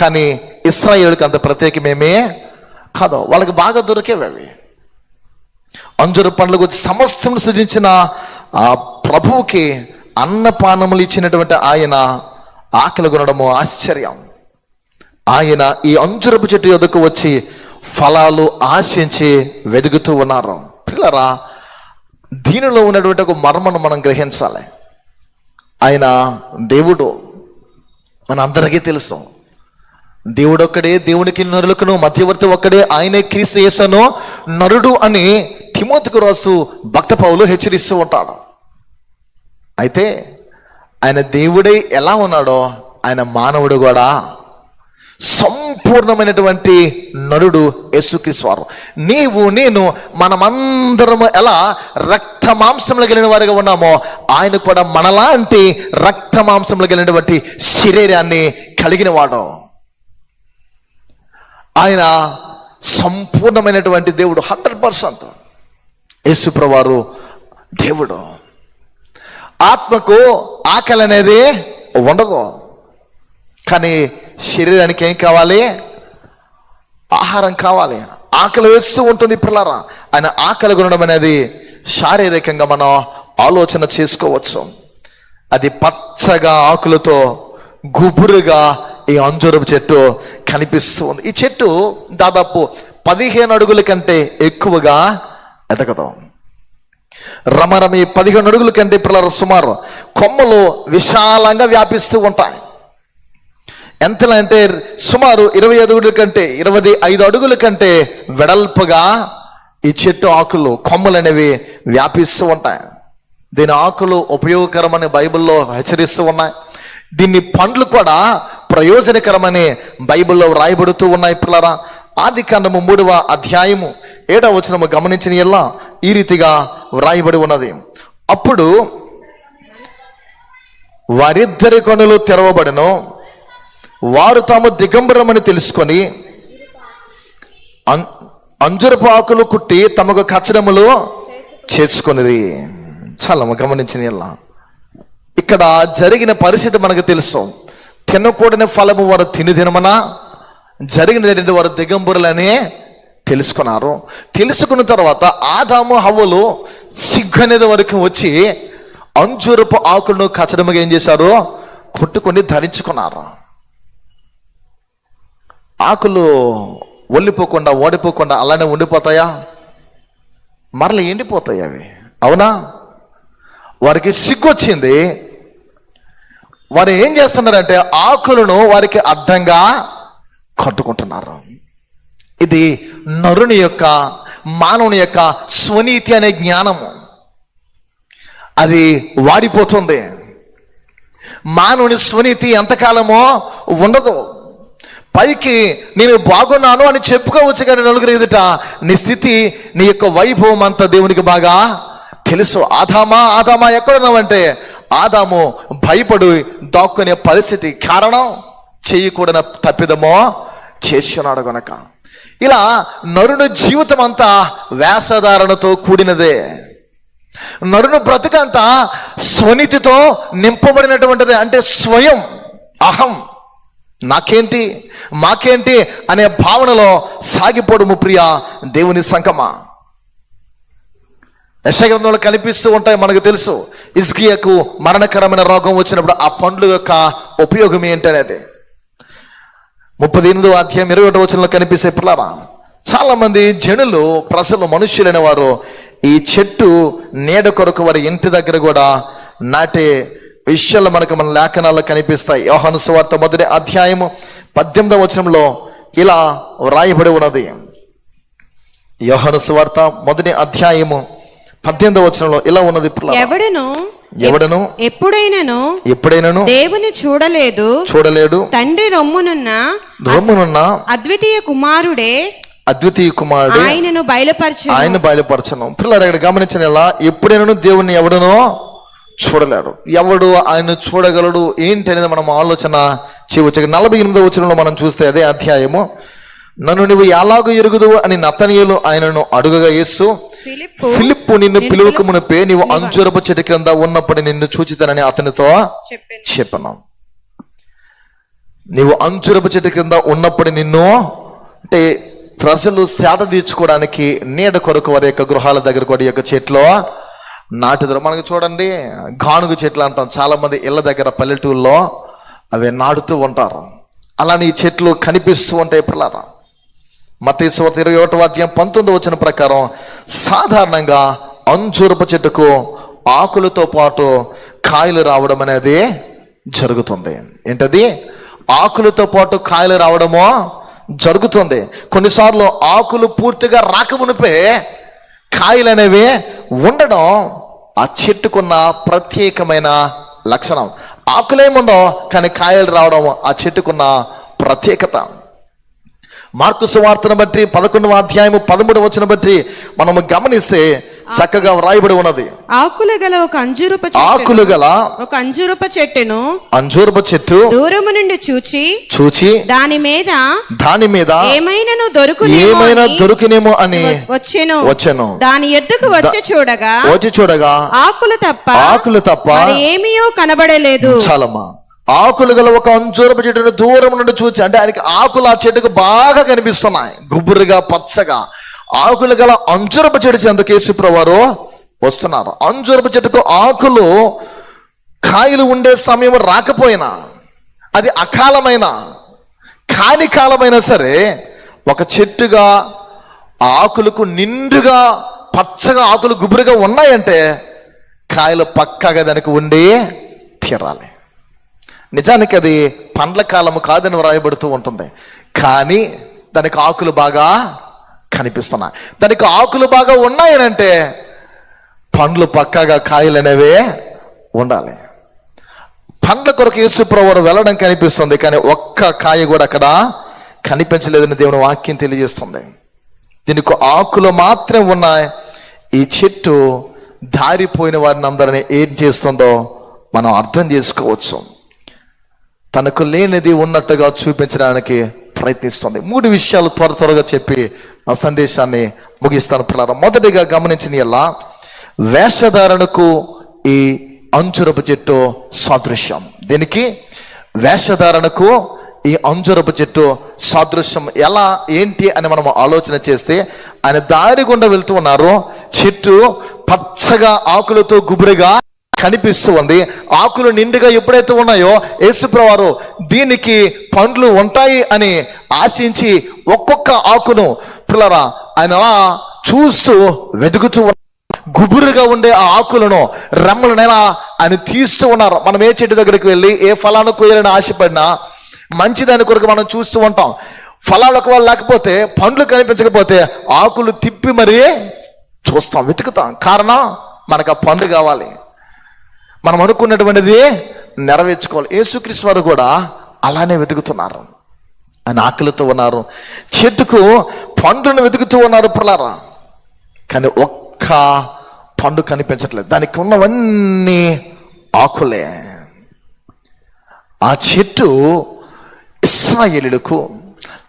కానీ ఇశ్రాయేలుకి అంత ప్రత్యేకమేమీ కాదు. వాళ్ళకి బాగా దొరికేవి అవి. అంజూరపు పండ్ల గురించి సమస్తం సృజించిన ఆ ప్రభువుకి అన్నపానములు ఇచ్చినటువంటి ఆయన ఆకలి కొనడము ఆశ్చర్యం. ఆయన ఈ అంజూరపు చెట్టు యొద్దకు వచ్చి ఫలాలు ఆశించి వెదుగుతూ ఉన్నారు. పిల్లరా, దీనిలో ఉన్నటువంటి ఒక మర్మను మనం గ్రహించాలి. ఆయన దేవుడు, మన అందరికీ తెలుసు. దేవుడు ఒక్కడే, దేవునికి నరులకును మధ్యవర్తి ఒక్కడే, ఆయనే క్రీస్తు యేసును నరుడు అని తిమోతికి రాస్తూ భక్త పౌలు హెచ్చరిస్తూ ఉంటాడు. అయితే ఆయన దేవుడై ఎలా ఉన్నాడో ఆయన మానవుడు కూడా సంపూర్ణమైనటువంటి నరుడు యేసుక్రీస్తు వారు. నీవు నేను మనమందరము ఎలా రక్త మాంసములు కలిగిన వారిగా ఉన్నామో ఆయన కూడా మనలాంటి రక్త మాంసములు కలిగినటువంటి శరీరాన్ని కలిగిన వాడు. ఆయన సంపూర్ణమైనటువంటి దేవుడు, 100%. యేసు ప్రభువారు దేవుడు. ఆత్మకు ఆకలి అనేది ఉండదు, కానీ శరీరానికి ఏం కావాలి? ఆహారం కావాలి. ఆకలి వేస్తూ ఉంటుంది పిల్లరా. ఆయన ఆకలి ఉండడం అనేది శారీరకంగా మనం ఆలోచన చేసుకోవచ్చు. అది పచ్చగా ఆకులతో గుబురుగా ఈ అంజూరపు చెట్టు కనిపిస్తూ ఉంది. ఈ చెట్టు దాదాపు 15 అడుగుల కంటే ఎక్కువగా ఎదగదు. రమరమి 15 అడుగుల కంటే పిల్లలు సుమారు కొమ్మలు విశాలంగా వ్యాపిస్తూ ఉంటాయి. ఎంతలా అంటే సుమారు 25 అడుగుల కంటే 25 అడుగుల కంటే వెడల్పుగా ఈ చెట్టు ఆకులు కొమ్మలు అనేవి వ్యాపిస్తూ ఉంటాయి. దీని ఆకులు ఉపయోగకరమని బైబిల్లో హెచ్చరిస్తూ ఉన్నాయి. దీన్ని పండ్లు కూడా ప్రయోజనకరమని బైబిల్లో వ్రాయబడుతూ ఉన్నాయి పిల్లరా. ఆదికాండము 3వ అధ్యాయము 7వ వచనము గమనించిన ఎల్లా ఈ రీతిగా వ్రాయబడి ఉన్నది. అప్పుడు వారిద్దరి కనులు తెరవబడెను, వారు తాము దిగంబరమని తెలుసుకొని అంజురపు ఆకులు కుట్టి తమకు కచ్చడములు చేసుకొనిరి. చాలా గమనించిన ఎల్లా ఇక్కడ జరిగిన పరిస్థితి మనకు తెలుసు. తినకూడని ఫలము వారు తినమన జరిగినది ఏంటంటే వారు దిగంబరులని తెలుసుకున్నారు. తెలుసుకున్న తర్వాత ఆదాము హవ్వలు సిగ్గు అనేది వరకు వచ్చి అంజూరపు ఆకులను కచ్చడముగా ఏం చేశారు? కొట్టుకొని ధరించుకున్నారు. ఆకులు ఒళ్ళిపోకుండా ఓడిపోకుండా అలానే ఉండిపోతాయా? మరలా ఎండిపోతాయి అవి, అవునా? వారికి సిగ్గు వచ్చింది. వారు ఏం చేస్తున్నారంటే ఆకులను వారికి అడ్డంగా కట్టుకుంటున్నారు. ఇది నరుని యొక్క మానవుని యొక్క స్వనీతి అనే జ్ఞానము అది వాడిపోతుంది. మానవుని స్వనీతి ఎంతకాలమో ఉండదు. పైకి నేను బాగున్నాను అని చెప్పుకోవచ్చు, కానీ నలుగురు ఎదుట నీ స్థితి, నీ యొక్క వైభవం అంతా దేవునికి బాగా తెలుసు. ఆదామా ఆదామా ఎక్కడున్నావంటే ఆదాము భయపడి దాక్కునే పరిస్థితి. కారణం చేయకూడని తప్పిదమో చేస్తున్నాడు గనక. ఇలా నరుని జీవితం అంతా వేషధారణతో కూడినదే. నరుని బ్రతుకంతా స్వనీతితో నింపబడినటువంటిదే. అంటే స్వయం అహం, నాకేంటి మాకేంటి అనే భావనలో సాగిపోవడము ప్రియ దేవుని సంకమా. యెషయా గ్రంథంలో కనిపిస్తూ ఉంటాయి, మనకు తెలుసు. హిజ్కియాకు మరణకరమైన రోగం వచ్చినప్పుడు ఆ పండ్ల యొక్క ఉపయోగం ఏంటనేది 38వ అధ్యాయం 21వ వచనంలో కనిపిస్తే పిల్లరా, చాలా మంది జనులు, ప్రజలు, మనుష్యులైన వారు ఈ చెట్టు నీడ కొరకు వారి ఇంటి దగ్గర కూడా నాటే విషయాలు మనకు మన లేఖనాల్లో కనిపిస్తాయి. యోహాను సువార్త 1వ అధ్యాయము 18వ వచనంలో ఇలా వ్రాయబడి ఉన్నది. యోహాను సువార్త 1వ అధ్యాయము 18వ వచనంలో ఇలా ఉన్నది. ఎవడను ఎప్పుడైనాను దేవుని చూడలేదు తండ్రి రొమ్మునున్న అద్వితీయ కుమారుడే ఆయనను బయలుపరచను. పిల్లలు ఇక్కడ గమనించిన ఇలా ఎప్పుడైనా దేవుణ్ణి ఎవడనో చూడలేడు. ఎవడు ఆయన చూడగలడు ఏంటి అనేది మనం ఆలోచన చేయవచ్చు. 48వ వచనంలో మనం చూస్తే అదే అధ్యాయము, నన్ను నువ్వు ఎలాగో ఎరుగుదువు అని నతనీయులు ఆయనను అడుగగా యేసు, ఫిలిప్పు నిన్ను పిలువక మునిపే నీవు అంజూరపు చెట్టు క్రింద ఉన్నప్పుడు నిన్ను చూచితానని అతనితో చెప్పను. నీవు అంజూరపు చెట్టు క్రింద ఉన్నప్పుడు నిన్ను, అంటే ప్రజలు సేద తీర్చుకోవడానికి నీడ కొరకు వారి యొక్క గృహాల దగ్గర కూడా ఈ యొక్క చెట్లు నాటుదరు. మనకు చూడండి, గానుగు చెట్లు అంటాం, చాలా మంది ఇళ్ళ దగ్గర పల్లెటూరులో అవి నాటుతూ ఉంటారు. అలానే ఈ చెట్లు కనిపిస్తూ ఉంటాయి పిల్లరా. మత్తయి సువార్త 21వ అధ్యాయం 19వ వచనం ప్రకారం సాధారణంగా అంజూరపు చెట్టుకు ఆకులతో పాటు కాయలు రావడం అనేది జరుగుతుంది. ఏంటది? ఆకులతో పాటు కాయలు రావడమో జరుగుతుంది. కొన్నిసార్లు ఆకులు పూర్తిగా రాకమునిపే కాయలు అనేవి ఉండడం ఆ చెట్టుకున్న ప్రత్యేకమైన లక్షణం. ఆకులేముండవు కానీ కాయలు రావడం ఆ చెట్టుకున్న ప్రత్యేకత. మార్కు సువార్తను బట్టి 11వ అధ్యాయము 13వ వచనం బట్టి మనము గమనిస్తే చక్కగా వ్రాయబడి ఉన్నది. ఆకులు గల ఒక అంజూరపు చెట్టు దూరము నుండి చూచి దాని మీద ఏమైనా దొరుకునేమో అని వచ్చెను. దాని ఎద్దుకు వచ్చి చూడగా ఆకులు తప్ప ఏమీయో కనబడలేదు. చాలమ్మా. ఆకులు గల ఒక అంజూరపు చెట్టును దూరం నుండి చూచి, అంటే ఆయనకి ఆకులు ఆ చెట్టుకు బాగా కనిపిస్తున్నాయి, గుబురుగా పచ్చగా. ఆకులు గల అంజూరపు చెట్టు చెందుకు యేసుప్రభువు వారు వస్తున్నారు. అంజూరపు చెట్టుకు ఆకులు కాయలు ఉండే సమయం రాకపోయినా, అది అకాలమైన కాని కాలమైనా సరే, ఒక చెట్టుగా ఆకులకు నిండుగా పచ్చగా ఆకులు గుబురుగా ఉన్నాయంటే కాయలు పక్కాగా దానికి ఉండి తీరాలి. నిజానికి అది పండ్ల కాలము కాదని వ్రాయబడుతూ ఉంటుంది, కానీ దానికి ఆకులు బాగా కనిపిస్తున్నాయి. దానికి ఆకులు బాగా ఉన్నాయనంటే పండ్లు పక్కాగా కాయలు అనేవే ఉండాలి. పండ్ల కొరకు యేసుప్రభువు వారు వెళ్ళడం కనిపిస్తుంది, కానీ ఒక్క కాయ కూడా అక్కడ కనిపించలేదని దేవుని వాక్యం తెలియజేస్తుంది. దీనికి ఆకులు మాత్రమే ఉన్నాయి. ఈ చెట్టు దారిపోయిన వారిని అందరినీ ఏం చేస్తుందో మనం అర్థం చేసుకోవచ్చు. తనకు లేనిది ఉన్నట్టుగా చూపించడానికి ప్రయత్నిస్తుంది. 3 విషయాలు త్వరగా చెప్పి ఆ సందేశాన్ని ముగిస్తాను పిల్లరా. మొదటిగా గమనించిన ఎలా వేషధారణకు ఈ అంజూరపు చెట్టు సాదృశ్యం. దీనికి వేషధారణకు ఈ అంజూరపు చెట్టు సాదృశ్యం ఎలా ఏంటి అని మనం ఆలోచన చేస్తే, ఆయన దారి గుండా వెళ్తూ ఉన్నారు. చెట్టు పచ్చగా ఆకులతో గుబురుగా కనిపిస్తూ ఉంది. ఆకులు నిండుగా ఎప్పుడైతే ఉన్నాయో యేసుప్రభువు వారు దీనికి పండ్లు ఉంటాయి అని ఆశించి ఒక్కొక్క ఆకును పిల్లరా ఆయన చూస్తూ వెతుకుతూ గుబురుగా ఉండే ఆ ఆకులను రెమ్మలనైనా ఆయన తీస్తూ ఉన్నారు. మనం ఏ చెట్టు దగ్గరికి వెళ్ళి ఏ ఫలాన్ని కోయాలని ఆశపడినా మంచిదాని కొరకు మనం చూస్తూ ఉంటాం. ఫలాలు ఒకవేళ లేకపోతే, పండ్లు కనిపించకపోతే ఆకులు తిప్పి మరీ చూస్తాం, వెతుకుతాం. కారణం మనకు ఆ పండు కావాలి, మనం అనుకున్నటువంటిది నెరవేర్చుకోవాలి. యేసుక్రీస్తు వారు కూడా అలానే వెతుకుతున్నారు. ఆయన ఆకలితో ఉన్నారు, చెట్టుకు పండ్లను వెతుకుతూ ఉన్నారు పిల్లరా, కానీ ఒక్క పండు కనిపించట్లేదు. దానికి ఉన్నవన్నీ ఆకులే. ఆ చెట్టు ఇశ్రాయేలులకు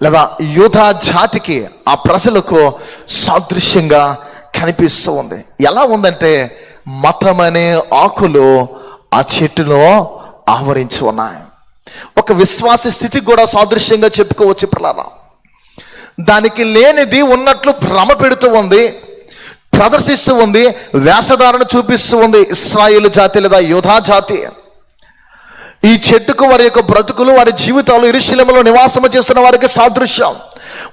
లేదా యూదా జాతికి, ఆ ప్రజలకు సాదృశ్యంగా కనిపిస్తూ ఉంది. ఎలా ఉందంటే మతం అనే ఆకులు ఆ చెట్టును ఆవరించి ఉన్నాయి. ఒక విశ్వాస స్థితికి కూడా సాదృశ్యంగా చెప్పుకోవచ్చు పిల్లరా. దానికి లేనిది ఉన్నట్లు భ్రమ పెడుతూ ఉంది, ప్రదర్శిస్తూ ఉంది, వేషధారణ చూపిస్తూ ఉంది ఇశ్రాయేలు జాతి లేదా యూదా జాతి. ఈ చెట్టుకు వారి యొక్క బ్రతుకులు, వారి జీవితాలు యెరూషలేములో నివాసము చేస్తున్న వారికి సాదృశ్యం.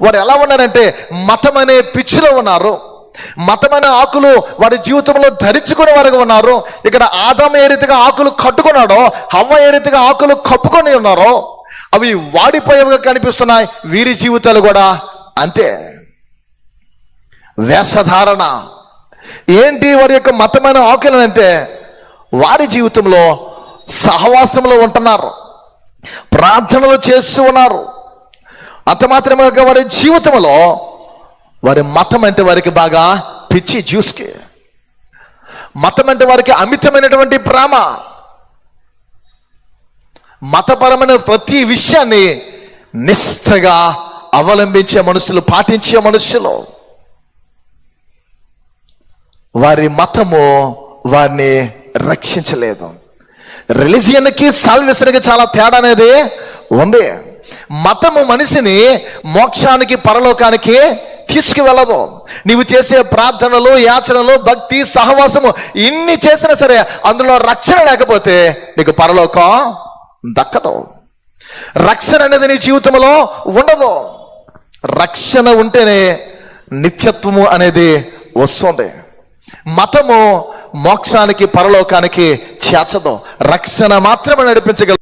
వారు ఎలా ఉన్నారంటే మతం అనే పిచ్చిలో ఉన్నారు. మతమైన ఆకులు వారి జీవితంలో ధరించుకునే వారుగా ఉన్నారు. ఇక్కడ ఆదాము ఏ రీతిగా ఆకులు కట్టుకున్నాడో, హవ్వ ఏ రీతిగా ఆకులు కప్పుకొని ఉన్నారో అవి వాడిపోయేవిగా కనిపిస్తున్నాయి. వీరి జీవితాలు కూడా అంతే. వేషధారణ ఏంటి? వారి యొక్క మతమైన ఆకులు అంటే వారి జీవితంలో సహవాసంలో ఉంటున్నారు, ప్రార్థనలు చేస్తూ ఉన్నారు. అంత మాత్రమే వారి జీవితంలో వారి మతం అంటే వారికి బాగా పిచ్చి జ్యూస్కి. మతం అంటే వారికి అమితమైనటువంటి ప్రేమ. మతపరమైన ప్రతి విషయాన్ని నిష్ఠగా అవలంబించే మనుషులు, పాటించే మనుషులు. వారి మతము వారిని రక్షించలేదు. రిలీజియన్కి సాల్వేషన్కి చాలా తేడా అనేది ఉంది. మతము మనిషిని మోక్షానికి, పరలోకానికి తీసుకువెళ్ళదు. నీవు చేసే ప్రార్థనలు, యాచనలు, భక్తి, సహవాసము ఇన్ని చేసినా సరే అందులో రక్షణ లేకపోతే నీకు పరలోకం దక్కదు. రక్షణ అనేది నీ జీవితంలో ఉండదు. రక్షణ ఉంటేనే నిత్యత్వము అనేది వస్తుంది. మతము మోక్షానికి, పరలోకానికి చేర్చదు, రక్షణ మాత్రమే నడిపించగలదు.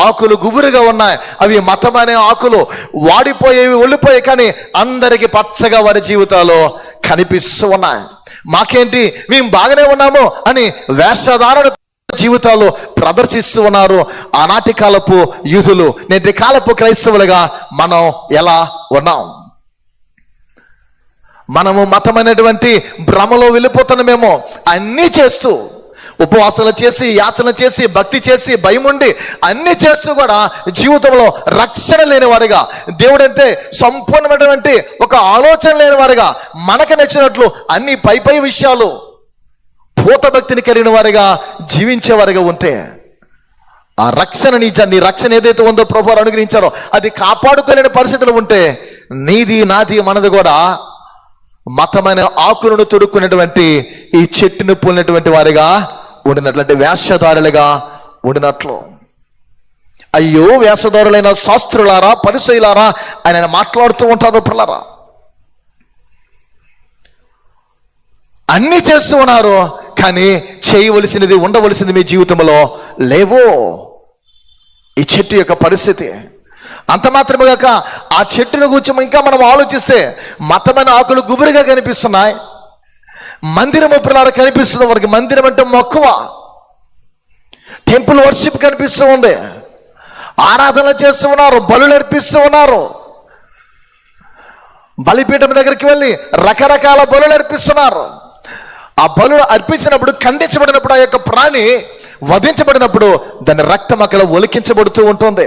ఆకులు గుబురుగా ఉన్నాయి, అవి మతం అనే ఆకులు, వాడిపోయేవి, ఒళ్ళిపోయాయి, కానీ అందరికి పచ్చగా వారి జీవితాలు కనిపిస్తూ ఉన్నాయి. మాకేంటి, మేము బాగానే ఉన్నాము అని వేషధారణ జీవితాలు ప్రదర్శిస్తూ ఉన్నారు ఆనాటి కాలపు యూదులు. నేటి కాలపు క్రైస్తవులుగా మనం ఎలా ఉన్నాం? మనము మతమైనటువంటి భ్రమలో వెళ్ళిపోతున్నామేమో. అన్నీ చేస్తూ, ఉపవాసాలు చేసి, యాచన చేసి, భక్తి చేసి, భయం ఉండి అన్ని చేస్తూ కూడా జీవితంలో రక్షణ లేని వారిగా, దేవుడంటే సంపూర్ణమైనటువంటి ఒక ఆలోచన లేని వారిగా, మనకు నచ్చినట్లు అన్ని పై విషయాలు, భూత భక్తిని కలిగిన వారిగా జీవించేవారిగా ఉంటే, ఆ రక్షణ నీ రక్షణ ఏదైతే ఉందో ప్రభువారు అనుగ్రహించారో అది కాపాడుకోలేని పరిస్థితులు ఉంటే, నీది నాది మనది కూడా మతమైన ఆకులను తొడుక్కునేటువంటి ఈ చెట్టును పూలినటువంటి వారిగా ఉండినట్లు, అంటే వేషధారులుగా ఉండినట్లు. అయ్యో వేషధారులైన శాస్త్రులారా, పరిసయ్యులారా ఆయన మాట్లాడుతూ ఉంటారు. పిల్లరా, అన్నీ చేస్తూ ఉన్నారు, కానీ చేయవలసినది, ఉండవలసింది మీ జీవితంలో లేవో. ఈ చెట్టు యొక్క పరిస్థితి అంత మాత్రమే కాక, ఆ చెట్టును గురించి ఇంకా మనం ఆలోచిస్తే మతమైన ఆకులు గుబురుగా కనిపిస్తున్నాయి. మందిరము పిల్లలు కనిపిస్తుంది, వారికి మందిరం అంటే మక్కువ, టెంపుల్ వర్షిప్ కనిపిస్తూ ఉంది, ఆరాధన చేస్తూ ఉన్నారు, బలులు అర్పిస్తూ ఉన్నారు, బలిపీఠం దగ్గరికి వెళ్ళి రకరకాల బలులు అర్పిస్తున్నారు. ఆ బలు అర్పించినప్పుడు, ఖండించబడినప్పుడు, ఆ యొక్క ప్రాణి వధించబడినప్పుడు దాని రక్తం అక్కడ ఒలికించబడుతూ ఉంటుంది.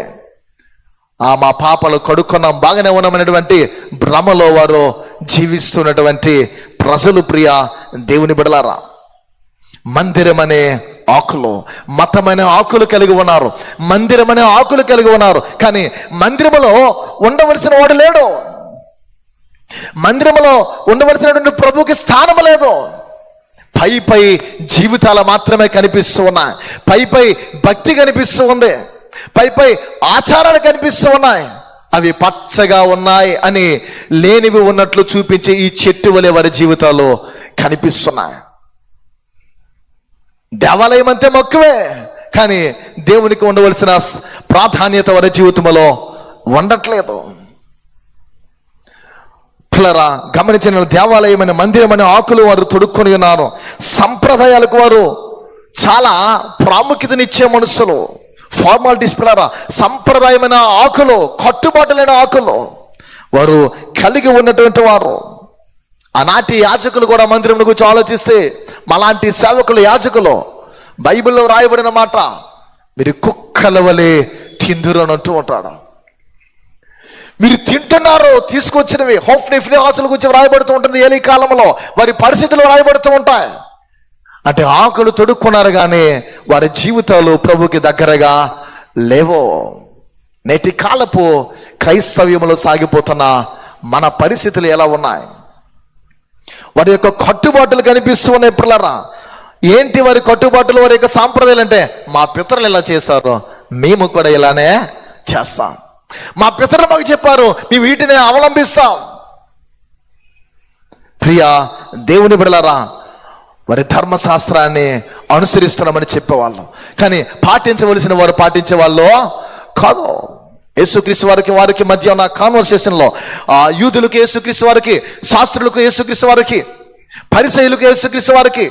మా పాపలు కడుక్కున్నాం, బాగానే ఉన్నామనేటువంటి భ్రమలో వారు జీవిస్తున్నటువంటి ప్రజలు, ప్రియ దేవుని బిడలారా, మందిరం అనే ఆకులు, మతమైన ఆకులు కలిగి ఉన్నారు, మందిరం అనే ఆకులు కలిగి ఉన్నారు. కానీ మందిరములో ఉండవలసిన వాడు లేడు, మందిరములో ఉండవలసినటువంటి ప్రభువుకి స్థానం లేదు. పై జీవితాలు మాత్రమే కనిపిస్తూ ఉన్నాయి, పై భక్తి కనిపిస్తూ ఉంది, పై ఆచారాలు కనిపిస్తూ ఉన్నాయి. అవి పచ్చగా ఉన్నాయి అని లేనివి ఉన్నట్లు చూపించే ఈ చెట్టు వలె వారి జీవితాలు కనిపిస్తున్నాయి. దేవాలయం అంతే మక్కువే, కానీ దేవునికి ఉండవలసిన ప్రాధాన్యత వారి జీవితంలో ఉండట్లేదు. పిల్లరా, గమనించిన దేవాలయమైన, మందిరమైన ఆకులు వారు తొడుక్కొని ఉన్నారు. సంప్రదాయాలకు వారు చాలా ప్రాముఖ్యతనిచ్చే మనుషులు, ఫార్మాలిటీస్. పిల్లరా, సంప్రదాయమైన ఆకులు, కట్టుబాటులైన ఆకులు వారు కలిగి ఉన్నటువంటి వారు. ఆనాటి యాజకులు కూడా మందిరం గురించి ఆలోచిస్తే, మాలాంటి సేవకులు, యాజకులు, బైబిల్లో రాయబడిన మాట, మీరు కుక్కల వలె తిందురు అని అంటూ ఉంటాడు. మీరు తింటున్నారు తీసుకొచ్చినవి. హోఫ్నీ ఫినెహాసుల గురించి రాయబడుతూ ఉంటుంది, ఏలీ కాలంలో వారి పరిస్థితులు రాయబడుతూ ఉంటాయి. అంటే ఆకులు తొడుక్కున్నారు, కానీ వారి జీవితాలు ప్రభుకి దగ్గరగా లేవో. నేటి కాలపు క్రైస్తవ్యంలో సాగిపోతున్న మన పరిస్థితులు ఎలా ఉన్నాయి? వారి యొక్క కట్టుబాటులు కనిపిస్తూ ఉన్నాయి. పిల్లరా, ఏంటి వారి కట్టుబాటులు, వారి యొక్క సాంప్రదాయాలు అంటే, మా పితరులు ఎలా చేశారో మేము కూడా ఇలానే చేస్తాం, మా పితరులు మాకు చెప్పారు, మేము వీటిని అవలంబిస్తాం. ప్రియా దేవుని బిడ్డలారా, వారి ధర్మశాస్త్రాన్ని అనుసరిస్తున్నామని చెప్పేవాళ్ళం, కానీ పాటించవలసిన వారు పాటించే వాళ్ళు కాదు. యేసుక్రీస్తు వారికి మధ్య ఉన్న కాన్వర్సేషన్లో యూదులకు యేసుక్రీస్తు వారికి, శాస్త్రులకు యేసుక్రీస్తు వారికి, పరిసయ్యులకు యేసుక్రీస్తు వారికి,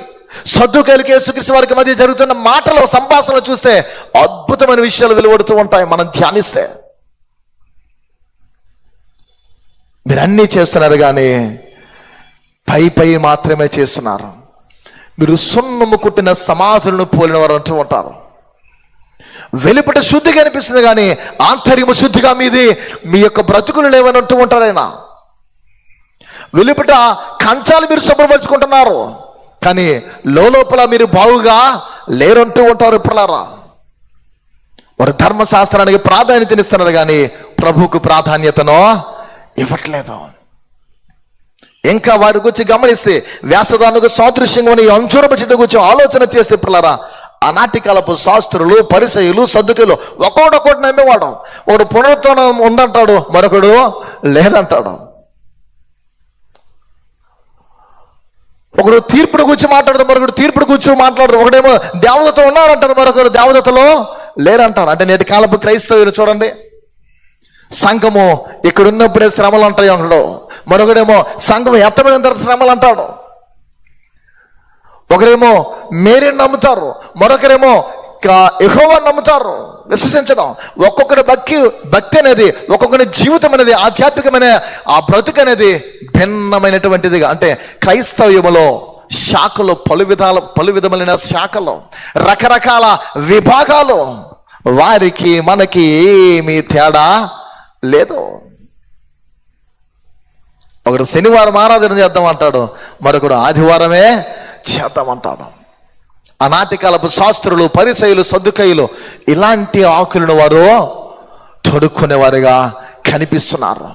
సద్దుకాయులకు యేసుక్రీస్తు వారికి మధ్య జరుగుతున్న మాటలు, సంభాషణలు చూస్తే అద్భుతమైన విషయాలు వెలువడుతూ ఉంటాయి. మనం ధ్యానిస్తే మీరు అన్నీ చేస్తున్నారు, కానీ పై మాత్రమే చేస్తున్నారు. మీరు సున్నము కుట్టిన సమాధులను పోలిన వారు అంటూ ఉంటారు. వెలుపట శుద్ధిగా అనిపిస్తుంది, కానీ ఆంతర్యము శుద్ధిగా మీ యొక్క బ్రతుకులు లేవని అంటూ ఉంటారు. ఆయన వెలుపట కంచాలు మీరు శుభ్రపరుచుకుంటున్నారు, కానీ లోపల మీరు బాగుగా లేరంటూ ఉంటారు. పిల్లరా, వారు ధర్మశాస్త్రానికి ప్రాధాన్యతనిస్తున్నారు, కానీ ప్రభువుకు ప్రాధాన్యతను ఇవ్వట్లేదు. ఇంకా వారి గురించి గమనిస్తే, వ్యాసదానికి సాదృశ్యంగా ఉన్న ఈ అంజూరపు చెట్టు గురించి ఆలోచన చేస్తే, పిల్లరా, ఆనాటి కాలపు శాస్త్రులు, పరిసయ్యులు, సద్దుకులు ఒక్కొక్కటి నమ్మేవాడు. ఒకడు పునరుత్థానం ఉందంటాడు, మరొకడు లేదంటాడు. ఒకడు తీర్పుడు గురించి మాట్లాడదు, మరొకడు తీర్పుడు గురించి మాట్లాడదు. ఒకడేమో దేవదత్తలు ఉన్నారంటారు, మరొకరు దేవదత్తలు లేరంటారు. అంటే నేటి కాలపు క్రైస్తవులు చూడండి, సంఘము ఇక్కడ ఉన్నప్పుడే శ్రమలు అంటాయి ఒకడు, మరొకడేమో సంఘం ఎత్తబడిన తర్వాత శ్రమలు అంటాడు. ఒకరేమో మేరీని నమ్ముతారు, మరొకరేమో యెహోవాను నమ్ముతారు. విశ్వసించడం, ఒక్కొక్కరి భక్తి అనేది, ఒక్కొక్కరి జీవితం అనేది, ఆధ్యాత్మికమైన ఆ బ్రతుకు అనేది భిన్నమైనటువంటిదిగా, అంటే క్రైస్తవ్యములో శాఖలు పలు విధములైన శాఖలు, రకరకాల విభాగాలు, వారికి మనకి ఏమీ తేడా లేదు. ఒకడు శనివారం ఆరాధన చేద్దాం అంటాడు, మరొకడు ఆదివారమే చేద్దామంటాడు. ఆనాటి కాలపు శాస్త్రులు, పరిసయ్యులు, సద్దుకయ్యులు ఇలాంటి ఆకులను వారు తొడుక్కునేవారుగా కనిపిస్తున్నారు.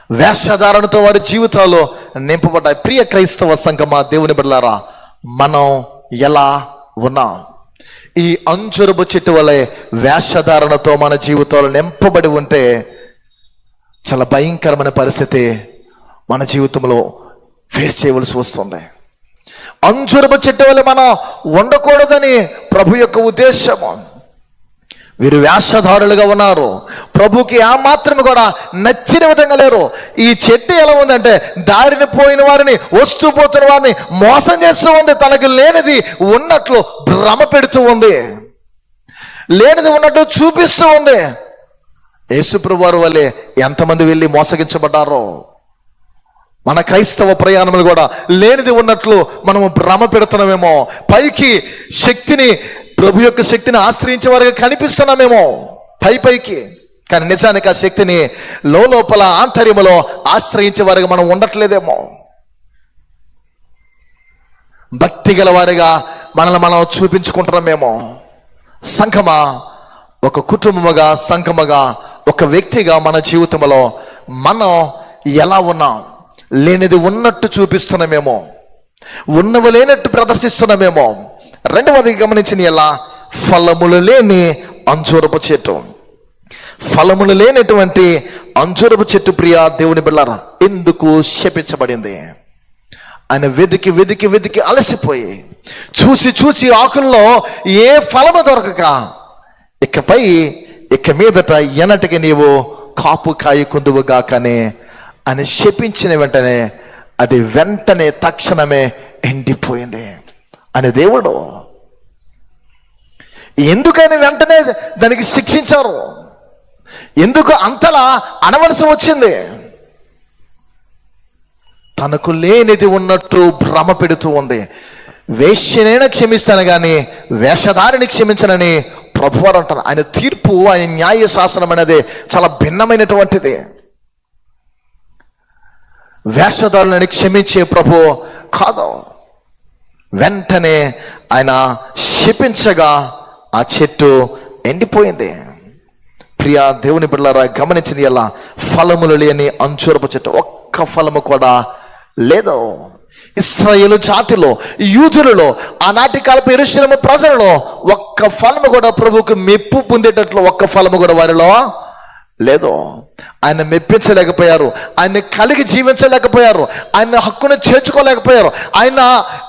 వేషధారణతో వారి జీవితాలు నింపబడ్డాయి. ప్రియ క్రైస్తవ సంఘమా, దేవుని బిడ్డలారా, మనం ఎలా ఉన్నాం? ఈ అంజూరపు చెట్టు వలె వేషధారణతో మన జీవితాలు నింపబడి ఉంటే చాలా భయంకరమైన పరిస్థితి మన జీవితంలో ఫేస్ చేయవలసి వస్తుంది. అంజూరపు చెట్టు వల్ల మనం ఉండకూడదని ప్రభు యొక్క ఉద్దేశము. వీరు వేషధారులుగా ఉన్నారు, ప్రభుకి ఆ మాత్రం కూడా నచ్చిన విధంగా లేరు. ఈ చెట్టు ఎలా ఉందంటే దారిని పోయిన వారిని, వస్తూ పోతున్న వారిని మోసం చేస్తూ ఉంది. తనకు లేనిది ఉన్నట్లు భ్రమ పెడుతూ ఉంది, లేనిది ఉన్నట్లు చూపిస్తూ ఉంది. యేసుప్రభు వారి వల్లే ఎంతమంది వెళ్ళి మోసగించబడ్డారో. మన క్రైస్తవ ప్రయాణములు కూడా లేనిది ఉన్నట్లు మనము భ్రమ పెడుతున్నామేమో. పైకి శక్తిని, ప్రభు యొక్క శక్తిని ఆశ్రయించే వారిగా కనిపిస్తున్నామేమో పైకి, కానీ నిజానికి ఆ శక్తిని లోపల ఆంతర్యములో ఆశ్రయించే వారిగా మనం ఉండట్లేదేమో. భక్తి గల వారిగా మనల్ని మనం చూపించుకుంటున్నామేమో. సంఘమా, ఒక కుటుంబముగా, సంఘముగా, ఒక వ్యక్తిగా మన జీవితంలో మనం ఎలా ఉన్నాం? లేనిది ఉన్నట్టు చూపిస్తున్నామేమో, ఉన్నవి లేనట్టు ప్రదర్శిస్తున్నామేమో. రెండవది గమనించిన ఎలా, ఫలములు లేని అంజూరపు చెట్టు. ఫలములు లేనటువంటి అంజూరపు చెట్టు, ప్రియ దేవుని బిడ్డలారా, ఎందుకు శపించబడింది? ఆయన వెతికి వెతికి వెతికి అలసిపోయి చూసి ఆకుల్లో ఏ ఫలము దొరకక ఇక మీదట ఎనటికి నీవు కాపు కాయకుందువుగా కానీ అని శపించిన వెంటనే అది వెంటనే తక్షణమే ఎండిపోయింది. అని దేవుడు ఎందుకని వెంటనే దానికి శిక్షించారు? ఎందుకు అంతలా అనవలసి వచ్చింది? తనకు లేనిది ఉన్నట్టు భ్రమ పెడుతూ ఉంది. వేశ్యనైనా క్షమిస్తాను కానీ వేషధారిని క్షమించనని ప్రభువారు అంటారు. ఆయన తీర్పు, ఆయన న్యాయ శాసనం అనేది చాలా భిన్నమైనటువంటిది. వేషధారులని క్షమించే ప్రభు కాదు. వెంటనే ఆయన శపించగా ఆ చెట్టు ఎండిపోయింది. ప్రియ దేవుని బిడ్డలారా, గమనించిన ఎలా, ఫలములు లేని అంజూరపు చెట్టు, ఒక్క ఫలము కూడా లేదు. ఇశ్రాయేలు జాతిలో, యూదులలో, ఆనాటి కాలపు యెరూషలేము ప్రజలలో ఒక్క ఫలము కూడా ప్రభువుకు మెప్పు పొందేటట్లు ఒక్క ఫలము కూడా వారిలో లేదు. ఆయన మెప్పించలేకపోయారు, ఆయన కలిగి జీవించలేకపోయారు, ఆయన హక్కును చేర్చుకోలేకపోయారు, ఆయన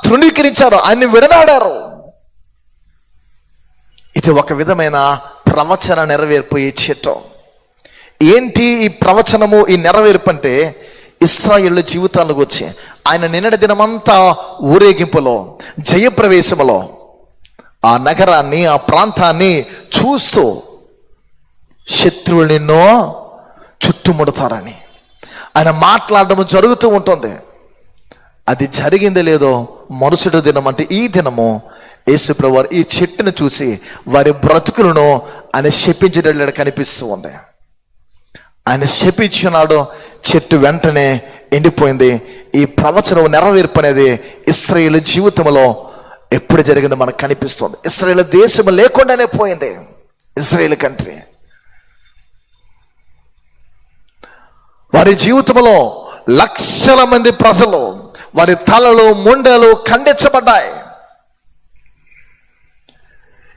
తృణీకరించారు, ఆయన్ని విడనాడారు. ఇది ఒక విధమైన ప్రవచన నెరవేర్పు ఈ చెట్టు. ఏంటి ఈ ప్రవచనము, ఈ నెరవేర్పు అంటే ఇశ్రాయేలు జీవితాలకు వచ్చి ఆయన నిన్నటి దినమంతా ఊరేగింపులో, జయప్రవేశములో ఆ నగరాన్ని, ఆ ప్రాంతాన్ని చూస్తూ శత్రువులు నిన్నో చుట్టుముడతారని ఆయన మాట్లాడడం జరుగుతూ ఉంటుంది. అది జరిగింది లేదో మరుసటి దినం, అంటే ఈ దినము యేసుప్రభు వారు ఈ చెట్టును చూసి వారి బ్రతుకులను ఆయన శపించేటట్లు కనిపిస్తూ ఉంది. ఆయన శపించినాడు, చెట్టు వెంటనే ఎండిపోయింది. ఈ ప్రవచనం నెరవేర్పు అనేది ఇశ్రాయేలు జీవితంలో ఎప్పుడు జరిగిందో మనకు కనిపిస్తుంది. ఇశ్రాయేలు దేశం లేకుండానే పోయింది. ఇశ్రాయేలు కంట్రీ వారి జీవితంలో లక్షల మంది ప్రజలు, వారి తలలు, ముండలు ఖండించబడ్డాయి.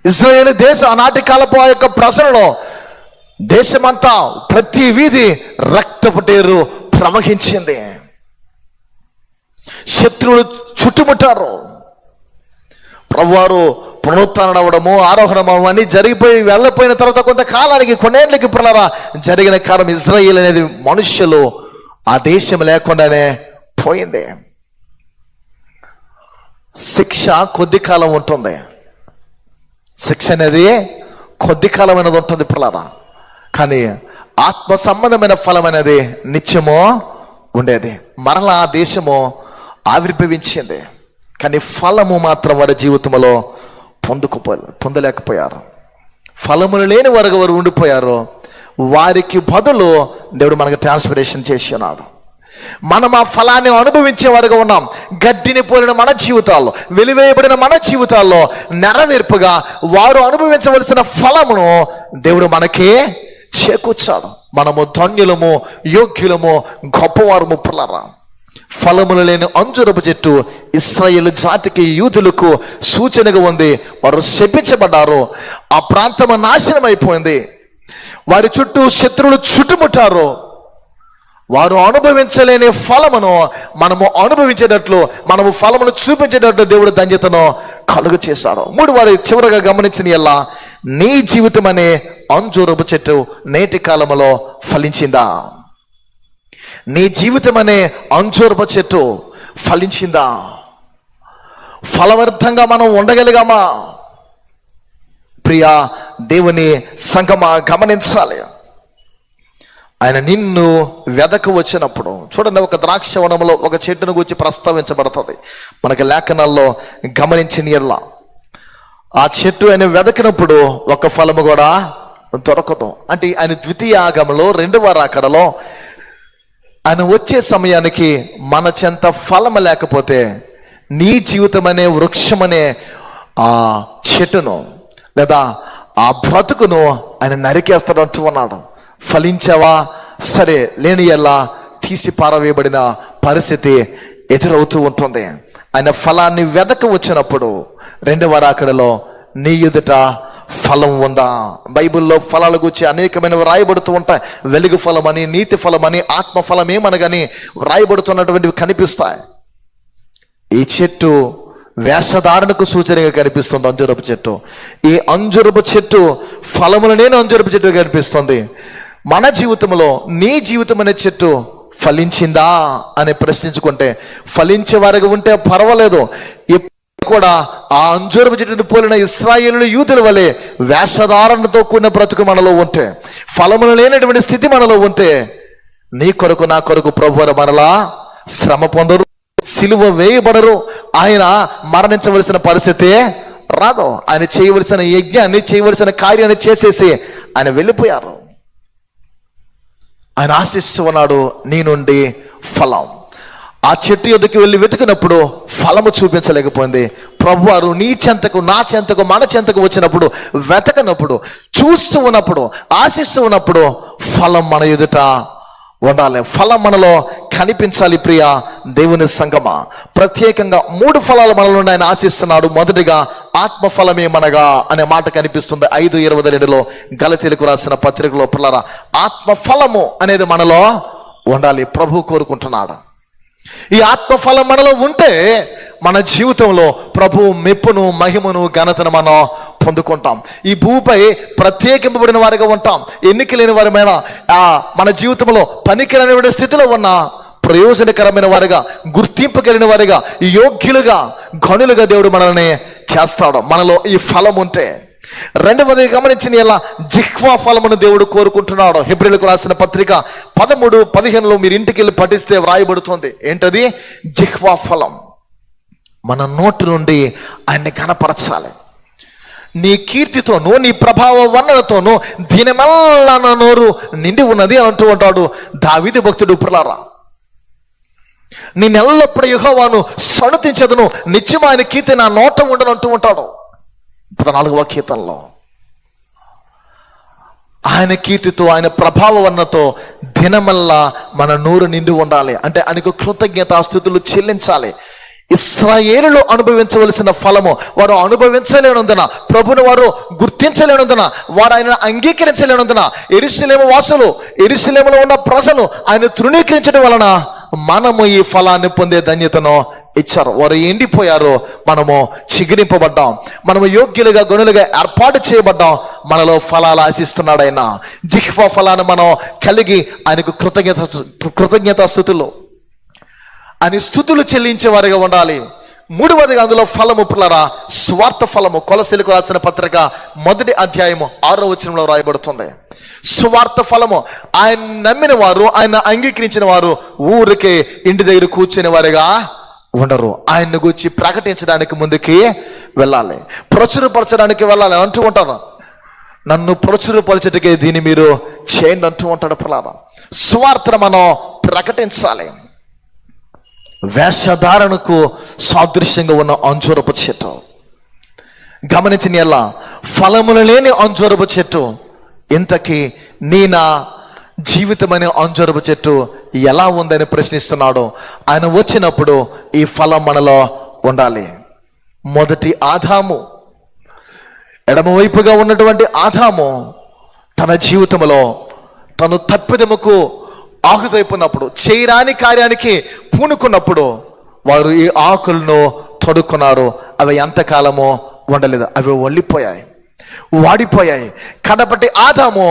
ఇశ్రాయేలు దేశం ఆనాటి కాలపు ఆ యొక్క ప్రజలలో దేశమంతా ప్రతి వీధి రక్తపు టేరు ప్రవహించింది. శత్రువులు చుట్టుముట్టారు. ప్రభువారు పునరుత్థానం అవడము, ఆరోహణం అవన్నీ జరిగిపోయి వెళ్ళిపోయిన తర్వాత కొంతకాలానికి, కొన్నేళ్ళకి పిల్లరా జరిగిన కాలం ఇజ్రాయేల్ అనేది మనుష్యులు ఆ దేశం లేకుండానే పోయింది. శిక్ష కొద్ది కాలం ఉంటుంది, శిక్ష అనేది కొద్ది కాలమైనది ఉంటుంది పిల్లరా, కానీ ఆత్మ సంబంధమైన ఫలం అనేది నిత్యమో ఉండేది. మరలా ఆ దేశము ఆవిర్భవించింది, కానీ ఫలము మాత్రం వారి జీవితంలో పొందలేకపోయారు. ఫలములు లేని వారు ఉండిపోయారు. వారికి బదులు దేవుడు మనకు ట్రాన్స్ఫరేషన్ చేసి ఉన్నాడు. మనం ఆ ఫలాన్ని అనుభవించే వారుగా ఉన్నాం. గడ్డిని పోలిన మన జీవితాల్లో, వెలివేయబడిన మన జీవితాల్లో నెరవేర్పుగా వారు అనుభవించవలసిన ఫలమును దేవుడు మనకి చేకూర్చాడు. మనము ధన్యులము, యోగ్యులము, గొప్పవారము పిల్లరా. ఫలములు లేని అంజూరపు చెట్టు ఇశ్రాయేలు జాతికి, యూదులకు సూచనగా ఉంది. వారు శపించబడ్డారు. ఆ ప్రాంతము నాశనం అయిపోయింది. వారి చుట్టూ శత్రువులు చుట్టుముట్టారు. వారు అనుభవించలేని ఫలమును మనము అనుభవించేటట్లు, మనము ఫలమును చూపించేటట్లు దేవుడు ధన్యతను కలుగు చేశాడు. వారు చివరగా గమనించిన ఎలా, నీ జీవితం అనే అంజూరపు చెట్టు నేటి కాలంలో ఫలించిందా? నీ జీవితం అనే అంజూరపు చెట్టు ఫలించిందా? ఫలవర్ధంగా మనం ఉండగలిగామా? ప్రియా దేవుని సంగమా, గమనించాలి. ఆయన నిన్ను వెదక వచ్చినప్పుడు, చూడండి, ఒక ద్రాక్ష వనంలో ఒక చెట్టును గురించి ప్రస్తావించబడుతుంది మనకి లేఖనాల్లో గమనించిన ఎల్లా. ఆ చెట్టు ఆయన వెదకినప్పుడు ఒక ఫలము కూడా దొరకదు. అంటే ఆయన ద్వితీయ ఆగమలో, రెండవ రాకడలో ఆయన వచ్చే సమయానికి మన చెంత ఫలము లేకపోతే నీ జీవితం అనే వృక్షం అనే ఆ చెట్టును లేదా ఆ బ్రతుకును ఆయన నరికేస్తాడు అంటూ ఉన్నాడు. ఫలించావా? సరే, లేని ఎలా తీసి పారవేయబడిన పరిస్థితి ఎదురవుతూ ఉంటుంది. ఆయన ఫలాన్ని వెదక వచ్చినప్పుడు రెండవ రాకడలో నీ ఎదుట ఫలం ఉందా? బైబిల్లో ఫలాల గురించి అనేకమైనవి రాయబడుతూ ఉంటాయి. వెలుగు ఫలం అని, నీతి ఫలం అని, ఆత్మ ఫలం ఏమనగాని రాయబడుతున్నటువంటివి కనిపిస్తాయి. ఈ చెట్టు వేషధారణకు సూచనగా కనిపిస్తుంది. అంజూరపు చెట్టు, ఈ అంజూరపు చెట్టు ఫలములు లేని అంజూరపు చెట్టు కనిపిస్తుంది. మన జీవితంలో నీ జీవితం అనే చెట్టు ఫలించిందా అని ప్రశ్నించుకుంటే, ఫలించే వారికి ఉంటే పర్వాలేదు. కూడా ఆ అంజూరపు చెట్టును పోలిన ఇశ్రాయేలు యూదుల వలె వేషధారణతో కూడిన బ్రతుకు మనలో ఉంటే, ఫలములు లేనటువంటి స్థితి మనలో ఉంటే, నీ కొరకు నా కొరకు ప్రభువు మనలా శ్రమ పొందరు, సిలువ వేయబడరు, ఆయన మరణించవలసిన పరిస్థితి రాదు. ఆయన చేయవలసిన యజ్ఞాన్ని, చేయవలసిన కార్యాన్ని చేసేసి ఆయన వెళ్ళిపోయారు. ఆయన ఆశిస్తూ ఉన్నాడు నీ నుండి ఫలం. ఆ చెట్టు ఎదుకు వెళ్ళి వెతికినప్పుడు ఫలము చూపించలేకపోయింది. ప్రభువారు నీ చెంతకు, నా చెంతకు, మన చెంతకు వచ్చినప్పుడు, వెతకనప్పుడు, చూస్తూ ఉన్నప్పుడు, ఆశిస్తూ ఉన్నప్పుడు ఫలం మన ఎదుట ఉండాలి. ఫలం మనలో కనిపించాలి. ప్రియా దేవుని సంగమా, ప్రత్యేకంగా 3 ఫలాలు మనలో ఆయన ఆశిస్తున్నాడు. మొదటిగా ఆత్మఫలమేమనగా అనే మాట కనిపిస్తుంది 5:22 గలతీలకు రాసిన పత్రికలో. పిల్లరా, ఆత్మఫలము అనేది మనలో ఉండాలి. ప్రభు కోరుకుంటున్నాడు. ఈ ఆత్మఫలం మనలో ఉంటే మన జీవితంలో ప్రభు మెప్పును, మహిమను, ఘనతను మనం పొందుకుంటాం. ఈ భూమిపై ప్రత్యేకింపబడిన వారిగా ఉంటాం. ఎన్నిక లేని వారమైన మన జీవితంలో పనికిరాని స్థితిలో ఉన్న ప్రయోజనకరమైన వారిగా, గుర్తింపు కలిగిన వారిగా, యోగ్యులుగా, గనులుగా దేవుడు మనల్ని చేస్తాడు మనలో ఈ ఫలం ఉంటే. రెండవది గమనించిన ఎలా జిహ్వా ఫలమును దేవుడు కోరుకుంటున్నాడు. హెబ్రీయులకు రాసిన పత్రిక 13:15 మీరు ఇంటికి వెళ్ళి పఠిస్తే వ్రాయబడుతుంది. ఏంటది? జిహ్వా ఫలం. మన నోటి నుండి ఆయన్ని కనపరచాలి. నీ కీర్తితోనూ, నీ ప్రభావ వర్ణనతోనూ దినమెల్లా నా నోరు నిండి ఉన్నది అని అంటూ ఉంటాడు దావీదు భక్తుడు. పిల్లరా, నేనెల్లప్పుడు యెహోవాను సన్నుతించెదను, నిత్యం ఆయన కీర్తి నా నోట ఉండను అంటూ ఉంటాడు 14వ కీర్తనలో. ఆయన కీర్తితో, ఆయన ప్రభావ వర్ణతో దినమల్లా మన నోరు నిండి ఉండాలి. అంటే ఆయనకు కృతజ్ఞతాస్తుతులు చెల్లించాలి. ఇశ్రాయేలులో అనుభవించవలసిన ఫలము వారు అనుభవించలేనందున, ప్రభుని వారు గుర్తించలేనందున, వారు ఆయన అంగీకరించలేనందున, యెరూషలేము వాసులు, యెరూషలేములో ఉన్న ప్రజలు ఆయన తృణీకరించడం వలన మనము ఈ ఫలాన్ని పొందే ధన్యతను ఇచ్చారు. వారు ఎండిపోయారు, మనము చిగురింపబడ్డాం. మనము యోగ్యులుగా, గనులుగా ఏర్పాటు చేయబడ్డాం. మనలో ఫలాలు ఆశిస్తున్నాడు ఆయన. జిహ్వా ఫలాన్ని మనం కలిగి ఆయనకు కృతజ్ఞతాస్తుతులు, ఆయన స్తుతులు చెల్లించే వారిగా ఉండాలి. మూడవదిగా అందులో ఫలము పిల్లరా, స్వార్థ ఫలము. కొలసీలకు రాసిన పత్రిక 1వ అధ్యాయము 6వ వచనంలో రాయబడుతుంది. స్వార్థ ఫలము. ఆయన నమ్మిన వారు, ఆయన అంగీకరించిన వారు ఊరికే ఇంటి దగ్గర కూర్చునే వారిగా ఉండరు. ఆయన్ని గురించి ప్రకటించడానికి ముందుకి వెళ్ళాలి, ప్రచురపరచడానికి వెళ్ళాలి అంటూ ఉంటారు. నన్ను ప్రచురపరచటకే దీన్ని మీరు చేయండి అంటూ ఉంటాడు పిల్లరా. స్వార్థను మనం ప్రకటించాలి. వేషధారణకు సాదృశ్యంగా ఉన్న అంజూరపు చెట్టు గమనించిన ఎలా ఫలములు లేని అంజూరపు చెట్టు, ఇంతకీ నీ నా జీవితం అనే అంజూరపు చెట్టు ఎలా ఉందని ప్రశ్నిస్తున్నాడు. ఆయన వచ్చినప్పుడు ఈ ఫలం మనలో ఉండాలి. మొదటి ఆదాము, ఎడమవైపుగా ఉన్నటువంటి ఆదాము తన జీవితంలో తను తప్పిదముకు ఆకుతైపున్నప్పుడు, చేయరాని కార్యానికి పూనుకున్నప్పుడు వారు ఈ ఆకులను తొడుక్కున్నారు. అవి ఎంతకాలమో ఉండలేదు, అవి ఒళ్ళిపోయాయి, వాడిపోయాయి. కాబట్టి ఆదాము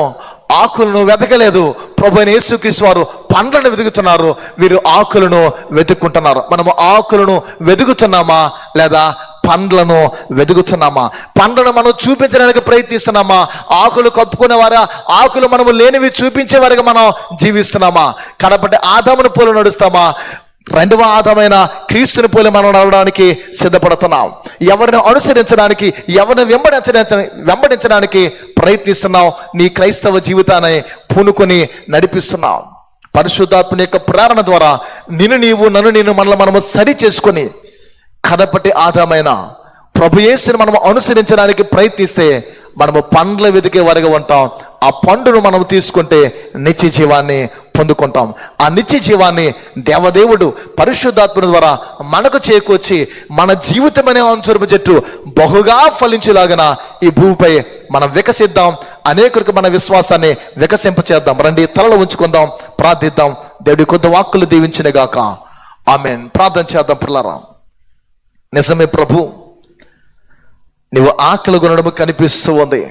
ఆకులను వెతకలేదు, ప్రభువైన యేసుక్రీస్తు వారు పండ్లను వెతుకుతున్నారు. వీరు ఆకులను వెతుక్కుంటున్నారు. మనము ఆకులను వెతుకుతున్నామా లేదా పండ్లను వెతుకుతున్నామా? పండ్లను మనం చూపించడానికి ప్రయత్నిస్తున్నామా? ఆకులు కప్పుకునే వారా, ఆకులు మనము లేనివి చూపించే వారిగా మనం జీవిస్తున్నామా? కాబట్టి ఆదామును పోలి నడుస్తామా? రెండవ ఆదామైన క్రీస్తుని పోలి మనం నడవడానికి సిద్ధపడుతున్నాం. ఎవరిని అనుసరించడానికి, ఎవరిని వెంబడించడానికి ప్రయత్నిస్తున్నావు? నీ క్రైస్తవ జీవితాన్ని పూనుకొని నడిపిస్తున్నావు. పరిశుద్ధాత్మని యొక్క ప్రేరణ ద్వారా నిన్ను నీవు, నన్ను నేను, మనము సరి చేసుకొని కడపటి ఆదామైన ప్రభు యేసుని మనం అనుసరించడానికి ప్రయత్నిస్తే మనము పండ్లు వెతికే వారిగా ఉంటాం. ఆ పండును మనం తీసుకుంటే నిత్య జీవాన్ని పొందుకుంటాం. ఆ నిత్య జీవాన్ని దేవదేవుడు పరిశుద్ధాత్మ ద్వారా మనకు చేకూర్చి మన జీవితం అనే అంజూరపు చెట్టు బహుగా ఫలించేలాగన ఈ భూమిపై మనం వికసిద్దాం. అనేకులకు మన విశ్వాసాన్ని వికసింపచేద్దాం. రండి, తలలో ఉంచుకుందాం, ప్రార్థిద్దాం. దేవుడి కొద్ది వాక్కులు దీవించిన గాక. ఆమేన్. ప్రార్థన చేద్దాం. పిల్లరా, నిజమే ప్రభు, నీవు ఆకలి కొనడం కనిపిస్తూ ఉంది.